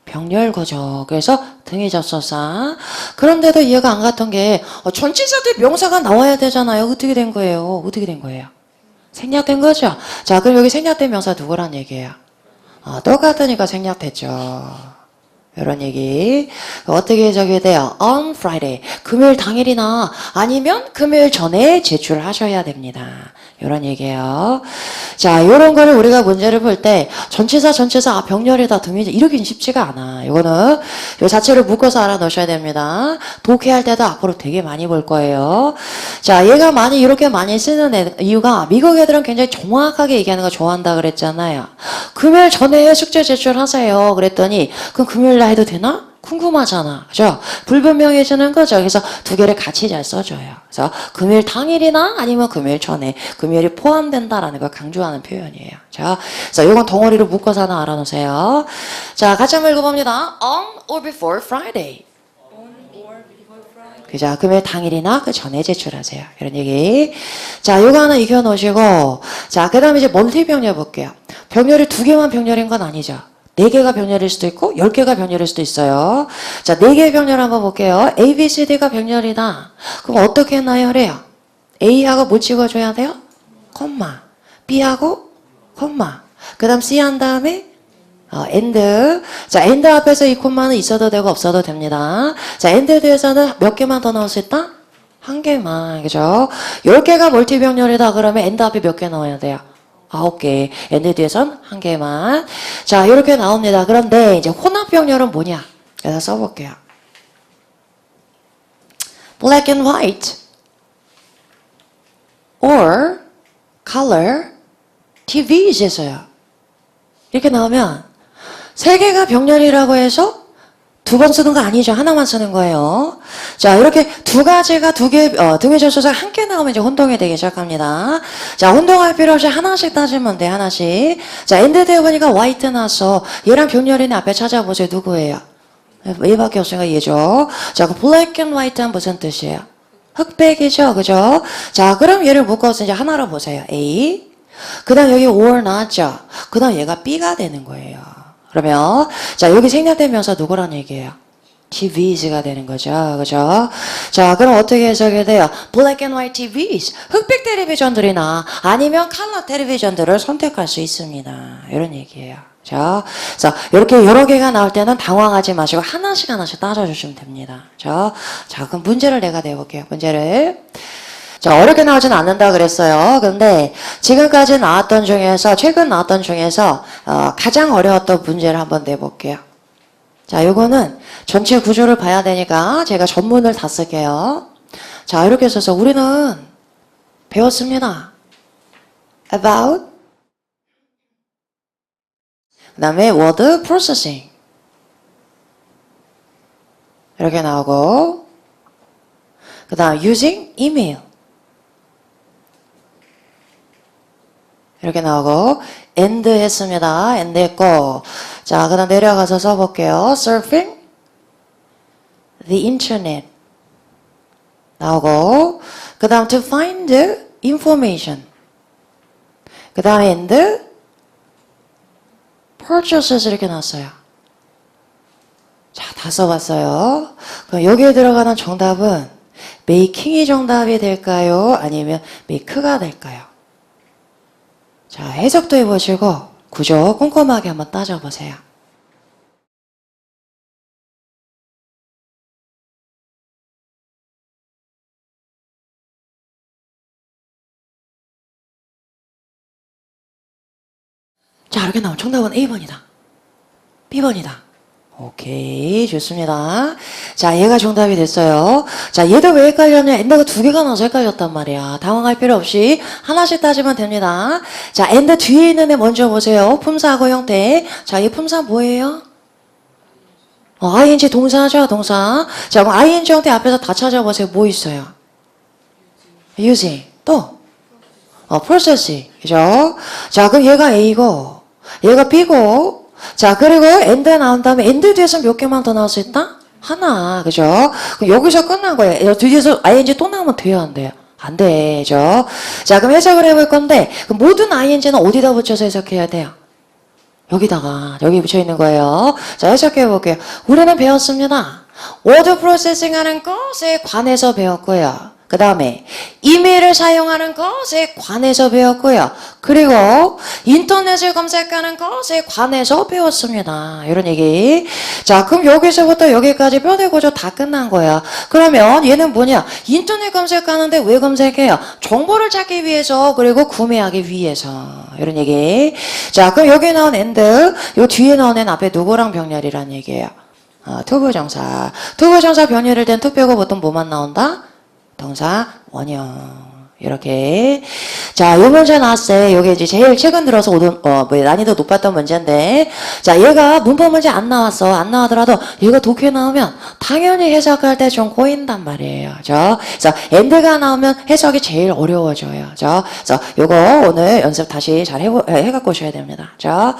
병렬거죠. 그래서 등이 접속사. 그런데도 이해가 안 갔던 게 전치사도 명사가 나와야 되잖아요. 어떻게 된 거예요? 어떻게 된 거예요? 생략된 거죠. 자, 그럼 여기 생략된 명사 누구란 얘기예요? 똑같으니까 생략됐죠. 이런 얘기. 어떻게 해석이 돼요? On Friday. 금요일 당일이나 아니면 금요일 전에 제출하셔야 됩니다. 이런 얘기예요. 자, 이런 거를 우리가 문제를 볼 때 전치사 병렬에다 등위자 이러긴 쉽지가 않아. 이거는 이 자체를 묶어서 알아놓으셔야 됩니다. 독해할 때도 앞으로 되게 많이 볼 거예요. 자, 얘가 이렇게 많이 쓰는 이유가 미국 애들은 굉장히 정확하게 얘기하는 거 좋아한다 그랬잖아요. 금요일 전에 숙제 제출하세요. 그랬더니 그럼 금요일 날 해도 되나? 궁금하잖아. 그죠? 불분명해지는 거죠. 그래서 두 개를 같이 잘 써줘요. 그래서 금요일 당일이나 아니면 금요일 전에 금요일이 포함된다라는 걸 강조하는 표현이에요. 자, 그래서 이건 덩어리로 묶어서 하나 알아놓으세요. 자, 같이 한번 읽어봅니다. On or before Friday. 그죠? 금요일 당일이나 그 전에 제출하세요. 이런 얘기. 자, 요거 하나 익혀놓으시고, 자, 그 다음에 이제 멀티 병렬 볼게요. 병렬이 두 개만 병렬인 건 아니죠. 4개가 병렬일 수도 있고 10개가 병렬일 수도 있어요. 자, 4개의 병렬 한번 볼게요. A, B, C, D가 병렬이다. 그럼 어떻게 나열해요? A하고 뭐 찍어줘야 돼요? 콤마. B하고 콤마. 그 다음 C 한 다음에 and. 자, and 앞에서 이 콤마는 있어도 되고 없어도 됩니다. 자, and 뒤에서는 몇 개만 더 넣을 수 있다? 한 개만. 그죠? 10개가 멀티 병렬이다. 그러면 and 앞에 몇 개 넣어야 돼요? 9개. and 뒤에선 한 개만. 자, 이렇게 나옵니다. 그런데 이제 혼합 병렬은 뭐냐? 그래서 써볼게요. black and white or color TV에서요. 이렇게 나오면 세 개가 병렬이라고 해서 두 번 쓰는 거 아니죠. 하나만 쓰는 거예요. 자, 이렇게 두 가지가 등의 접속사가 함께 나오면 이제 혼동이 되기 시작합니다. 자, 혼동할 필요 없이 하나씩 따지면 돼, 하나씩. 자, 엔드 되어 보니까 화이트 나왔어. 얘랑 병렬이네 앞에 찾아보세요. 누구예요? 얘밖에 없으니까 얘죠. 자, 그 black and white는 무슨 뜻이에요? 흑백이죠. 그죠? 자, 그럼 얘를 묶어서 이제 하나로 보세요. A. 그 다음 여기 or 나왔죠? 그 다음 얘가 B가 되는 거예요. 그러면 자, 여기 생략된 명사 누구란 얘기예요? TVs가 되는 거죠. 그죠? 자, 그럼 어떻게 해석이 돼요? Black and white TVs. 흑백 텔레비전들이나 아니면 컬러 텔레비전들을 선택할 수 있습니다. 이런 얘기예요. 자, 그래서 이렇게 여러 개가 나올 때는 당황하지 마시고 하나씩 따져주시면 됩니다. 자, 그럼 문제를 내가 내볼게요. 문제를. 자, 어렵게 나오진 않는다 그랬어요. 근데 지금까지 나왔던 중에서, 최근 나왔던 중에서 가장 어려웠던 문제를 한번 내볼게요. 자, 요거는 전체 구조를 봐야 되니까 제가 전문을 다 쓸게요. 자, 이렇게 써서 우리는 배웠습니다. about, 그 다음에 word processing. 이렇게 나오고, 그 다음 using email. 이렇게 나오고 and 했습니다. and 했고, 자, 그 다음 내려가서 써볼게요. surfing the internet 나오고, 그 다음 to find information, 그 다음에 and purchases 이렇게 나왔어요. 자, 다 써봤어요. 그럼 여기에 들어가는 정답은 making이 정답이 될까요? 아니면 make가 될까요? 자, 해석도 해보시고 구조 꼼꼼하게 한번 따져보세요. 자, 이렇게 나오면 정답은 A번이다. B번이다. 오케이, 좋습니다. 자, 얘가 정답이 됐어요. 자, 얘도 왜 헷갈렸냐? 엔드가 두 개가 나와서 헷갈렸단 말이야. 당황할 필요 없이 하나씩 따지면 됩니다. 자, 엔드 뒤에 있는 애 먼저 보세요. 품사하고 형태. 자, 이 품사 뭐예요? ing 동사죠, 동사. 자, 그럼 ing 형태 앞에서 다 찾아보세요. 뭐 있어요? using. 또? process. 그죠? 자, 그럼 얘가 A고, 얘가 B고, 자, 그리고 and 나온 다음에 and 뒤에서 몇 개만 더 나올 수 있다? 하나. 그죠? 그럼 여기서 끝난 거예요. 뒤에서 ing 또 나오면 돼요, 안 돼요? 안 되죠? 자, 그럼 해석을 해볼 건데, 그럼 모든 ing는 어디다 붙여서 해석해야 돼요? 여기다가, 여기 붙여 있는 거예요. 자, 해석해 볼게요. 우리는 배웠습니다. 워드 프로세싱 하는 것에 관해서 배웠고요. 그 다음에 이메일을 사용하는 것에 관해서 배웠고요. 그리고 인터넷을 검색하는 것에 관해서 배웠습니다. 이런 얘기. 자, 그럼 여기서부터 여기까지 뼈대 구조 다 끝난 거야. 그러면 얘는 뭐냐? 인터넷 검색하는데 왜 검색해요? 정보를 찾기 위해서, 그리고 구매하기 위해서. 이런 얘기. 자, 그럼 여기 나온 and, 요 뒤에 나온 애는 앞에 누구랑 병렬이란 얘기예요? 투부정사. 투부정사 병렬일 땐 투 빼고 보통 뭐만 나온다? 동사 원형. 이렇게. 자, 요 문제 나왔어요. 요게 이제 제일 최근 들어서 난이도 높았던 문제인데, 자, 얘가 문법 문제 안 나왔어. 안 나오더라도 얘가 독해 나오면 당연히 해석할 때 좀 꼬인단 말이에요. 그래서 and가 나오면 해석이 제일 어려워져요. 그래서 요거 오늘 연습 다시 잘 해갖고 오셔야 됩니다. 자,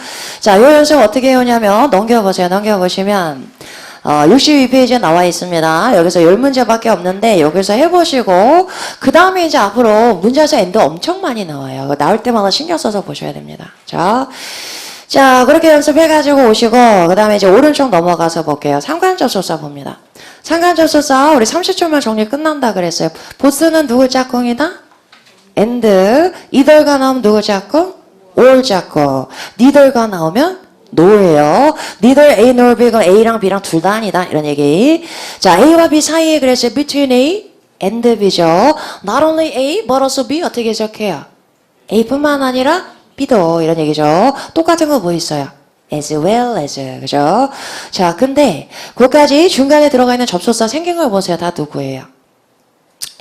요 연습 어떻게 해오냐면 넘겨보세요. 넘겨보시면 62페이지에 나와 있습니다. 여기서 10문제밖에 없는데 여기서 해보시고 그 다음에 이제 앞으로 문제에서 엔드 엄청 많이 나와요. 나올 때마다 신경 써서 보셔야 됩니다. 자, 그렇게 연습해가지고 오시고 그 다음에 이제 오른쪽 넘어가서 볼게요. 상관접속사 봅니다. 상관접속사 우리 30초면 정리 끝난다 그랬어요. 보스는 누구 짝꿍이다? and. 이들가 나오면 누구 짝꿍? all 짝꿍. 니들가 나오면 no예요. neither A nor B, 그럼 A랑 B랑 둘 다 아니다. 이런 얘기. 자, A와 B 사이에 그래서 between A and B죠. not only A, but also B 어떻게 해석해요? A뿐만 아니라 B도 이런 얘기죠. 똑같은 거 뭐 있어요? as well as. 그죠? 자, 근데 거기까지 중간에 들어가 있는 접속사 생긴 걸 보세요. 다 누구예요?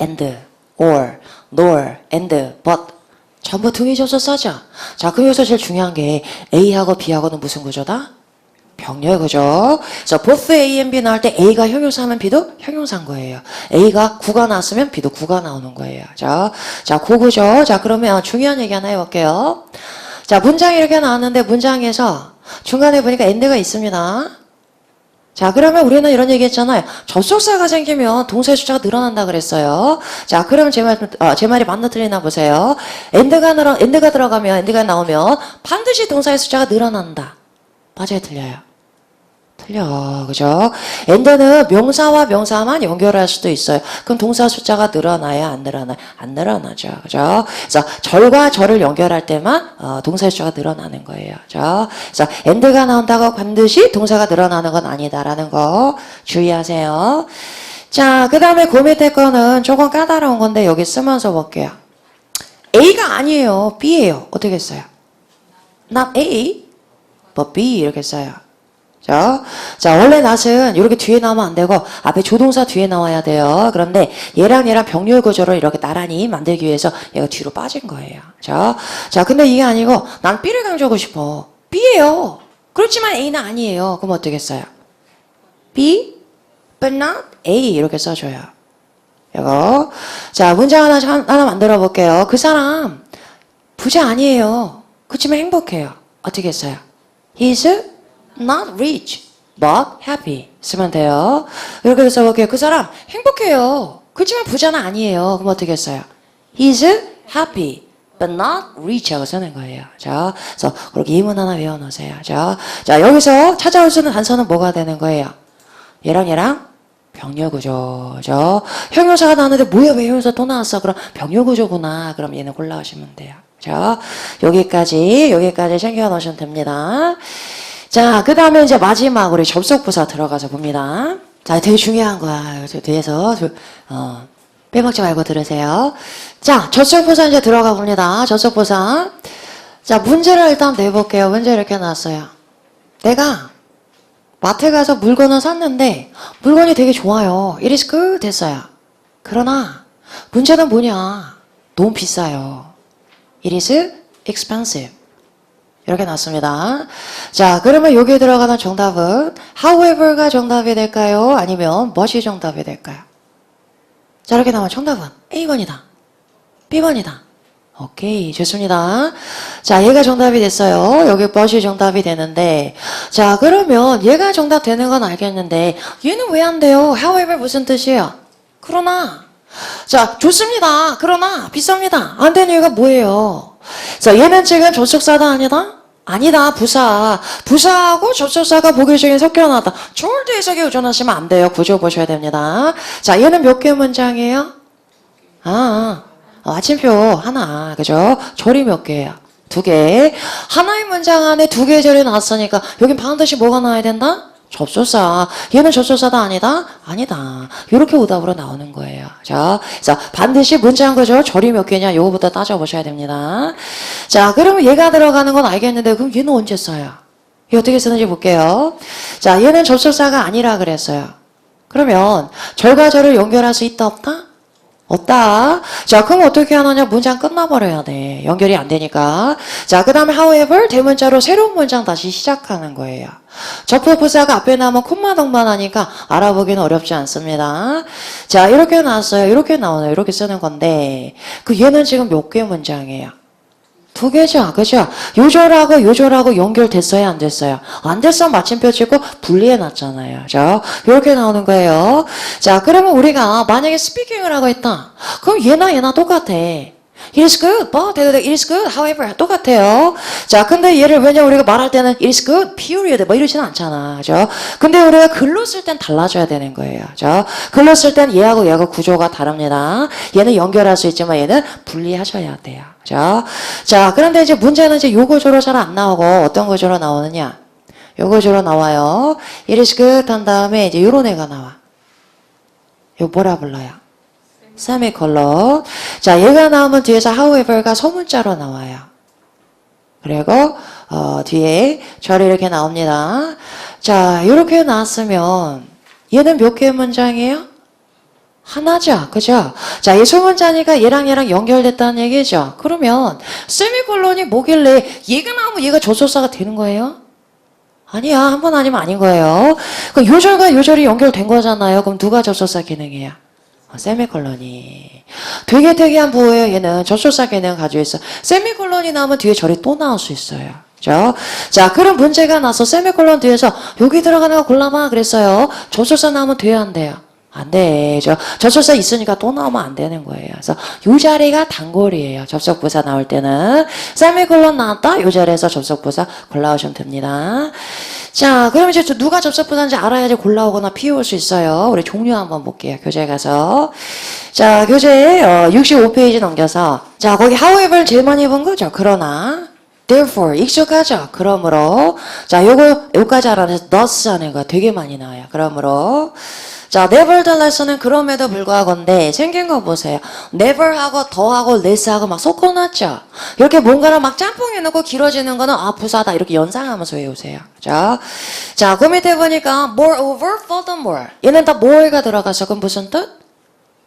and, or, nor, and, but. 전부 등위 접속사죠. 자, 그 여기서 제일 중요한 게 A하고 B하고는 무슨 구조다? 병렬 구조. 그래서 both A and B 나올 때 A가 형용사면 B도 형용사인 거예요. A가 구가 나왔으면 B도 구가 나오는 거예요. 자, 그 구조. 자, 그러면 중요한 얘기 하나 해볼게요. 자, 문장이 이렇게 나왔는데 문장에서 중간에 보니까 and가 있습니다. 자, 그러면 우리는 이런 얘기 했잖아요. 접속사가 생기면 동사의 숫자가 늘어난다 그랬어요. 자, 그럼 제 말이 맞나 틀리나 보세요. and가 들어가면, and가 나오면 반드시 동사의 숫자가 늘어난다. 맞아요, 틀려요? 틀려. 그죠? and는 명사와 명사만 연결할 수도 있어요. 그럼 동사 숫자가 늘어나요? 안 늘어나요? 안 늘어나죠. 그죠? 그래서 절과 절을 연결할 때만 동사의 숫자가 늘어나는 거예요. 그죠? 그래서 and가 나온다고 반드시 동사가 늘어나는 건 아니다라는 거 주의하세요. 자, 그 다음에 그 밑에 거는 조금 까다로운 건데 여기 쓰면서 볼게요. A가 아니에요. B예요. 어떻게 써요? Not A, but B 이렇게 써요. 자, 원래 not은 이렇게 뒤에 나오면 안 되고 앞에 조동사 뒤에 나와야 돼요. 그런데 얘랑 병렬 구조를 이렇게 나란히 만들기 위해서 얘가 뒤로 빠진 거예요. 자, 근데 이게 아니고 난 B를 강조하고 싶어. B예요. 그렇지만 A는 아니에요. 그럼 어떻게 써요? B, but not A 이렇게 써줘요. 이거. 자, 문장 하나 만들어 볼게요. 그 사람 부자 아니에요. 그렇지만 행복해요. 어떻게 써요? He's not rich, but happy. 쓰면 돼요. 이렇게 써볼게요. 그 사람 행복해요. 그렇지만 부자는 아니에요. 그럼 어떻게 써요? He's happy, but not rich 하고 쓰는 거예요. 자, 그래서 그렇게 예문 하나 외워놓으세요. 자, 여기서 찾아올 수 있는 단서는 뭐가 되는 거예요? 얘랑 병렬 구조죠. 형용사가 나왔는데 뭐야 왜 형용사 또 나왔어? 그럼 병렬 구조구나. 그럼 얘는 골라오시면 돼요. 자, 여기까지 챙겨 놓으시면 됩니다. 자, 그 다음에 이제 마지막 우리 접속부사 들어가서 봅니다. 자, 되게 중요한 거야. 뒤에서 빼먹지 말고 들으세요. 자, 접속부사 이제 들어가 봅니다. 접속부사. 자, 문제를 일단 내볼게요. 문제 이렇게 나왔어요. 내가 마트 가서 물건을 샀는데 물건이 되게 좋아요. It is good 됐어요. 그러나 문제는 뭐냐? 너무 비싸요. It is expensive. 이렇게 나왔습니다. 자, 그러면 여기에 들어가는 정답은 however가 정답이 될까요? 아니면 much이 정답이 될까요? 자, 이렇게 나오면 정답은 A번이다. B번이다. 오케이, 좋습니다. 자, 얘가 정답이 됐어요. 여기 much이 정답이 되는데, 자, 그러면 얘가 정답 되는 건 알겠는데 얘는 왜 안 돼요? however 무슨 뜻이에요? 그러나. 자, 좋습니다. 그러나 비쌉니다. 안 되는 이유가 뭐예요? 자, 얘는 지금 접속사다 아니다? 아니다. 부사. 부사하고 접속사가 보기 중에 섞여놨다. 절대 해석에 의존하시면 안 돼요. 구조 보셔야 됩니다. 자, 얘는 몇 개 문장이에요? 마침표 하나. 그죠? 절이 몇 개예요? 2개. 하나의 문장 안에 2개의 절이 나왔으니까 여긴 반드시 뭐가 나와야 된다? 접속사. 얘는 접속사다 아니다? 아니다. 이렇게 오답으로 나오는 거예요. 자, 그래서 반드시 문장 그죠? 절이 몇 개냐? 요거부터 따져보셔야 됩니다. 자, 그러면 얘가 들어가는 건 알겠는데 그럼 얘는 언제 써요? 얘 어떻게 쓰는지 볼게요. 자, 얘는 접속사가 아니라 그랬어요. 그러면 절과 절을 연결할 수 있다 없다? 없다. 자, 그럼 어떻게 하느냐? 문장 끝나버려야 돼. 연결이 안 되니까. 자, 그 다음에 however 대문자로 새로운 문장 다시 시작하는 거예요. 접속부사가 앞에 나오면 콤마 동반하니까 알아보기는 어렵지 않습니다. 자, 이렇게 나왔어요. 이렇게 나오네요. 이렇게 쓰는 건데 그 얘는 지금 몇 개 문장이에요? 2개죠. 그죠? 요절하고 연결됐어요? 안 됐어요? 안 됐어. 마침표 찍고 분리해놨잖아요. 자, 이렇게 나오는 거예요. 자, 그러면 우리가 만약에 스피킹을 하고 있다. 그럼 얘나 똑같아. It is good. it is good. However, 똑같아요. 자, 근데 얘를 왜냐 우리가 말할 때는 it is good, period, 뭐 이러지는 않잖아. 그죠? 근데 우리가 글로 쓸 땐 달라져야 되는 거예요. 죠? 글로 쓸 땐 얘하고 구조가 다릅니다. 얘는 연결할 수 있지만 얘는 분리하셔야 돼요. 죠? 자, 그런데 이제 문제는 이제 요 구조로 잘 안 나오고 어떤 구조로 나오느냐? 요 구조로 나와요. it is good 한 다음에 이제 요런 애가 나와. 요 뭐라 불러요? 세미콜론. 자, 얘가 나오면 뒤에서 however가 소문자로 나와요. 그리고 뒤에 절이 이렇게 나옵니다. 자, 이렇게 나왔으면 얘는 몇 개의 문장이에요? 하나죠. 그죠? 자, 이 소문자니까 얘랑 연결됐다는 얘기죠. 그러면 세미콜론이 뭐길래 얘가 나오면 얘가 접속사가 되는 거예요? 아니야. 한 번 아니면 아닌 거예요. 그럼 요절과 요절이 연결된 거잖아요. 그럼 누가 접속사 기능이에요? 세미콜론이. 되게 특이한 부호예요. 얘는 접속사 기능 가지고 있어. 세미콜론이 나오면 뒤에 절이 또 나올 수 있어요. 그죠? 자, 그런 문제가 나서 세미콜론 뒤에서 여기 들어가는 거 골라봐 그랬어요. 접속사 나오면 돼요, 안 돼요? 안 돼. 접속사 있으니까 또 나오면 안 되는 거예요. 그래서 요 자리가 단골이에요. 접속부사 나올 때는. 세미콜론 나왔다? 요 자리에서 접속부사 골라오시면 됩니다. 자, 그럼 이제 누가 접속부사인지 알아야지 골라오거나 피해올 수 있어요. 우리 종류 한번 볼게요. 교재 가서. 자, 교재 65페이지 넘겨서. 자, 거기 however 제일 많이 본 거죠. 그러나. therefore 익숙하죠. 그러므로. 자, 요까지 알아내서 thus 하는 거 되게 많이 나와요. 그러므로. 자, nevertheless는 그럼에도 불구하고인데 생긴 거 보세요. never하고 더하고 less하고 막 섞어놨죠. 이렇게 뭔가를 막 짬뽕해놓고 길어지는 거는 부사다 이렇게 연상하면서 외우세요. 그죠? 자, 그 밑에 보니까 moreover, furthermore 얘는 다 more가 들어가서 그럼 무슨 뜻?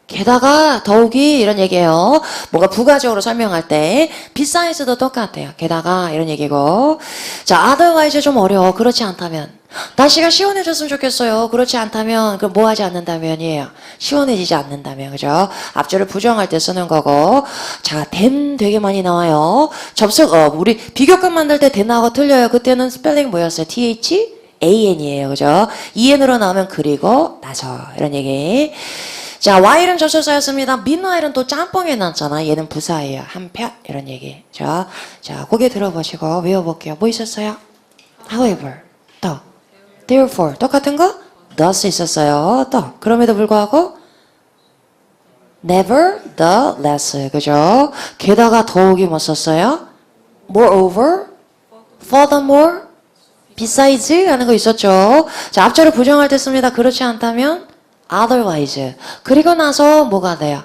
게다가 더욱이 이런 얘기예요. 뭔가 부가적으로 설명할 때 beside도 똑같아요. 게다가 이런 얘기고. 자, otherwise 좀 어려워. 그렇지 않다면 날씨가 시원해졌으면 좋겠어요. 그렇지 않다면 그럼 뭐 하지 않는다면이에요. 시원해지지 않는다면. 그죠? 앞줄을 부정할 때 쓰는 거고. 자, then 되게 많이 나와요. 우리 비교급 만들 때 then하고 틀려요. 그때는 스펠링 뭐였어요? th? an이에요. 그죠? en으로 나오면 그리고 나서 이런 얘기. 자, while은 접속사였습니다. meanwhile은 또 짬뽕해 놨잖아. 얘는 부사예요. 한편 이런 얘기. 자, 고개 들어보시고 외워볼게요. 뭐 있었어요? however, 또 therefore, 똑같은 거? thus 있었어요. 또 그럼에도 불구하고 nevertheless, 그죠? 게다가 더욱이 뭐 썼어요? moreover, furthermore, besides 하는 거 있었죠. 자, 앞절을 부정할 때 씁니다. 그렇지 않다면 otherwise. 그리고 나서 뭐가 돼요?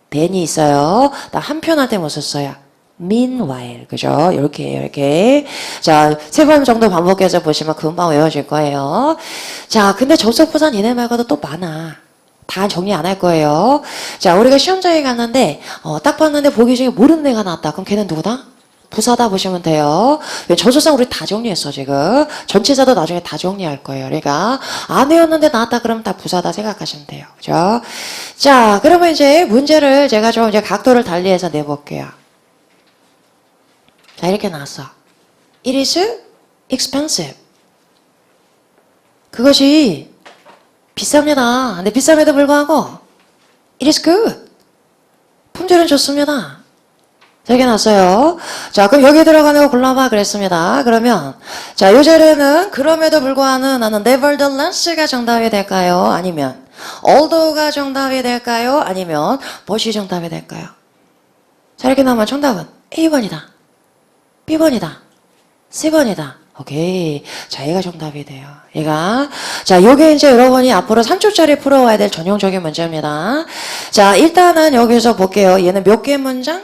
then이 있어요. 나 한편 할 때 뭐 썼어요? meanwhile. 그죠? 이렇게. 자, 3번 정도 반복해서 보시면 금방 외워질 거예요. 자, 근데 접속부사는 얘네 말고도 또 많아. 다 정리 안 할 거예요. 자, 우리가 시험장에 갔는데, 딱 봤는데 보기 중에 모르는 애가 나왔다. 그럼 걔는 누구다? 부사다 보시면 돼요. 접속사 우리 다 정리했어, 지금. 전치사도 나중에 다 정리할 거예요. 그러니까, 안 외웠는데 나왔다 그러면 다 부사다 생각하시면 돼요. 그죠? 자, 그러면 이제 문제를 제가 좀 이제 각도를 달리해서 내볼게요. 자, 이렇게 나왔어. It is expensive. 그것이 비쌉니다. 근데 비쌈에도 불구하고 It is good. 품질은 좋습니다. 되게 났어요. 자, 그럼 여기 들어가는 거 골라봐 그랬습니다. 그러면 자, 요 자리는 그럼에도 불구하고는 나는 nevertheless가 정답이 될까요? 아니면 although가 정답이 될까요? 아니면 much이 정답이 될까요? 자, 이렇게 나오면 정답은 A번이다. B번이다. C번이다. 오케이. 자, 얘가 정답이 돼요. 얘가. 자, 요게 이제 여러분이 앞으로 3초짜리 풀어와야 될 전형적인 문제입니다. 자, 일단은 여기서 볼게요. 얘는 몇 개 문장?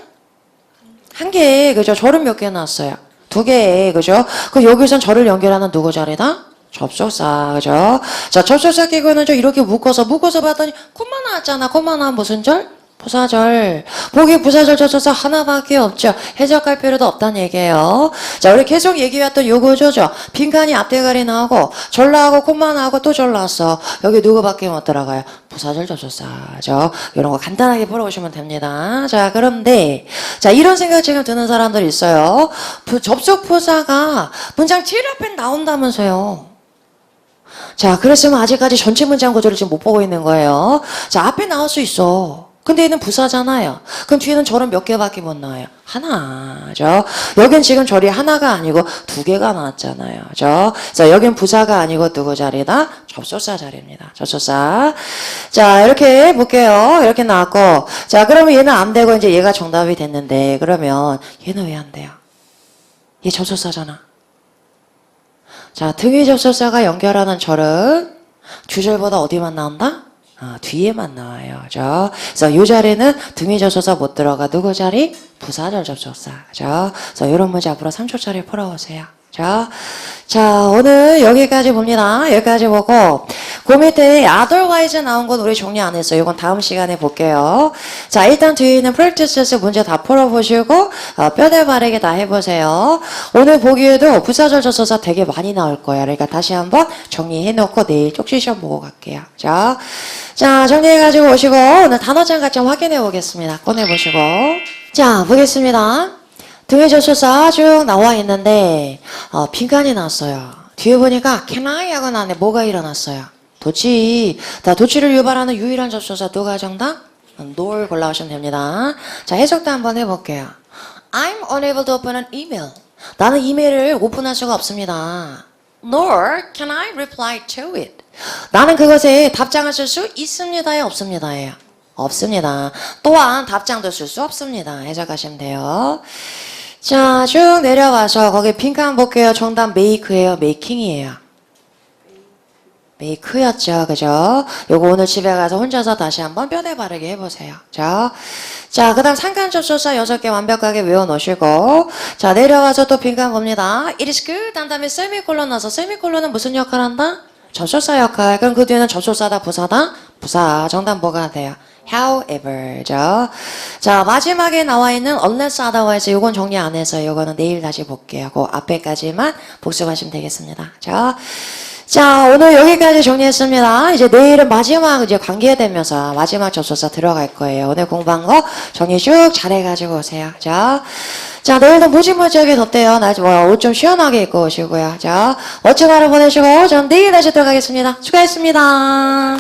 한 개, 그죠? 절은 몇 개 나왔어요? 2개, 그죠? 그럼 여기선 절을 연결하는 누구 자리다? 접속사, 그죠? 자, 접속사 끼고는 저 이렇게 묶어서 봤더니 콤마 나왔잖아. 콤마 나온 무슨 절? 부사절. 보기 부사절 접속사 하나밖에 없죠. 해석할 필요도 없다는 얘기예요. 자, 우리 계속 얘기해왔던 요거죠. 빈칸이 앞대가리 나오고 절 나오고 콤마 나오고 또 절 나왔어. 여기 누구밖에 못 들어가요? 부사절 접속사죠. 이런 거 간단하게 풀어보시면 됩니다. 자, 그런데 자, 이런 생각 지금 드는 사람들 있어요. 접속 부사가 문장 제일 앞에 나온다면서요. 자, 그랬으면 아직까지 전체 문장 구조를 지금 못 보고 있는 거예요. 자, 앞에 나올 수 있어. 근데 얘는 부사잖아요. 그럼 뒤에는 절은 몇 개밖에 못 나와요? 하나죠. 여긴 지금 절이 하나가 아니고 2개가 나왔잖아요. 그죠? 자, 여긴 부사가 아니고 누구 자리다? 접속사 자리입니다. 접속사. 자, 이렇게 볼게요. 이렇게 나왔고. 자, 그러면 얘는 안 되고 이제 얘가 정답이 됐는데, 그러면 얘는 왜 안 돼요? 얘 접속사잖아. 자, 등위 접속사가 연결하는 절은 주절보다 어디만 나온다? 뒤에만 나와요. 그죠? 그래서 이 자리는 등위 접속사 못 들어가. 누구 자리? 부사절 접속사. 그죠? 그래서 이런 문제 앞으로 3초짜리 풀어오세요. 그죠? 자, 오늘 여기까지 봅니다. 여기까지 보고, 그 밑에 otherwise 나온 건 우리 정리 안 했어요. 이건 다음 시간에 볼게요. 자, 일단 뒤에 있는 practices 문제 다 풀어보시고, 뼈대 바르게 다 해보세요. 오늘 보기에도 부사절 접속사 되게 많이 나올 거예요. 그러니까 다시 한번 정리해놓고 내일 쪽지 시험 보고 갈게요. 자, 정리해가지고 오시고, 오늘 단어장 같이 좀 확인해 보겠습니다. 꺼내보시고. 자, 보겠습니다. 등의 접속사 쭉 나와 있는데, 빈칸이 나왔어요. 뒤에 보니까 can I 하고 나왔네. 뭐가 일어났어요? 도치. 자, 도치를 유발하는 유일한 접속사 누가 정답? nor 골라오시면 됩니다. 자, 해석도 한번 해볼게요. I'm unable to open an email. 나는 이메일을 오픈할 수가 없습니다. Nor can I reply to it. 나는 그것에 답장을 쓸 수 있습니다에 없습니다예요. 없습니다. 또한 답장도 쓸 수 없습니다. 해석하시면 돼요. 자, 쭉 내려와서 거기 빈칸 볼게요. 정답 make예요. making이에요. make였죠. 그죠? 요거 오늘 집에 가서 혼자서 다시 한번 뼈대 바르게 해보세요. 자, 그 다음 상관 접속사 6개 완벽하게 외워놓으시고, 자, 내려와서 또 빈칸 봅니다. It is good. 한 다음에 세미콜론 나서, 세미콜론은 무슨 역할 한다? 접속사 역할. 그럼 그 뒤에는 접속사다, 부사다? 부사. 정답 뭐가 돼요? however죠. 자, 마지막에 나와 있는 unless otherwise 요건 정리 안 해서 요거는 내일 다시 볼게요. 그 앞에까지만 복습하시면 되겠습니다. 자, 오늘 여기까지 정리했습니다. 이제 내일은 마지막 이제 관계되면서 마지막 접속사 들어갈 거예요. 오늘 공부한 거 정리 쭉 잘해가지고 오세요. 자, 내일도 무지무지하게 덥대요. 옷 좀 시원하게 입고 오시고요. 자, 멋진 하루 보내시고 전 내일 다시 들어가겠습니다. 수고했습니다.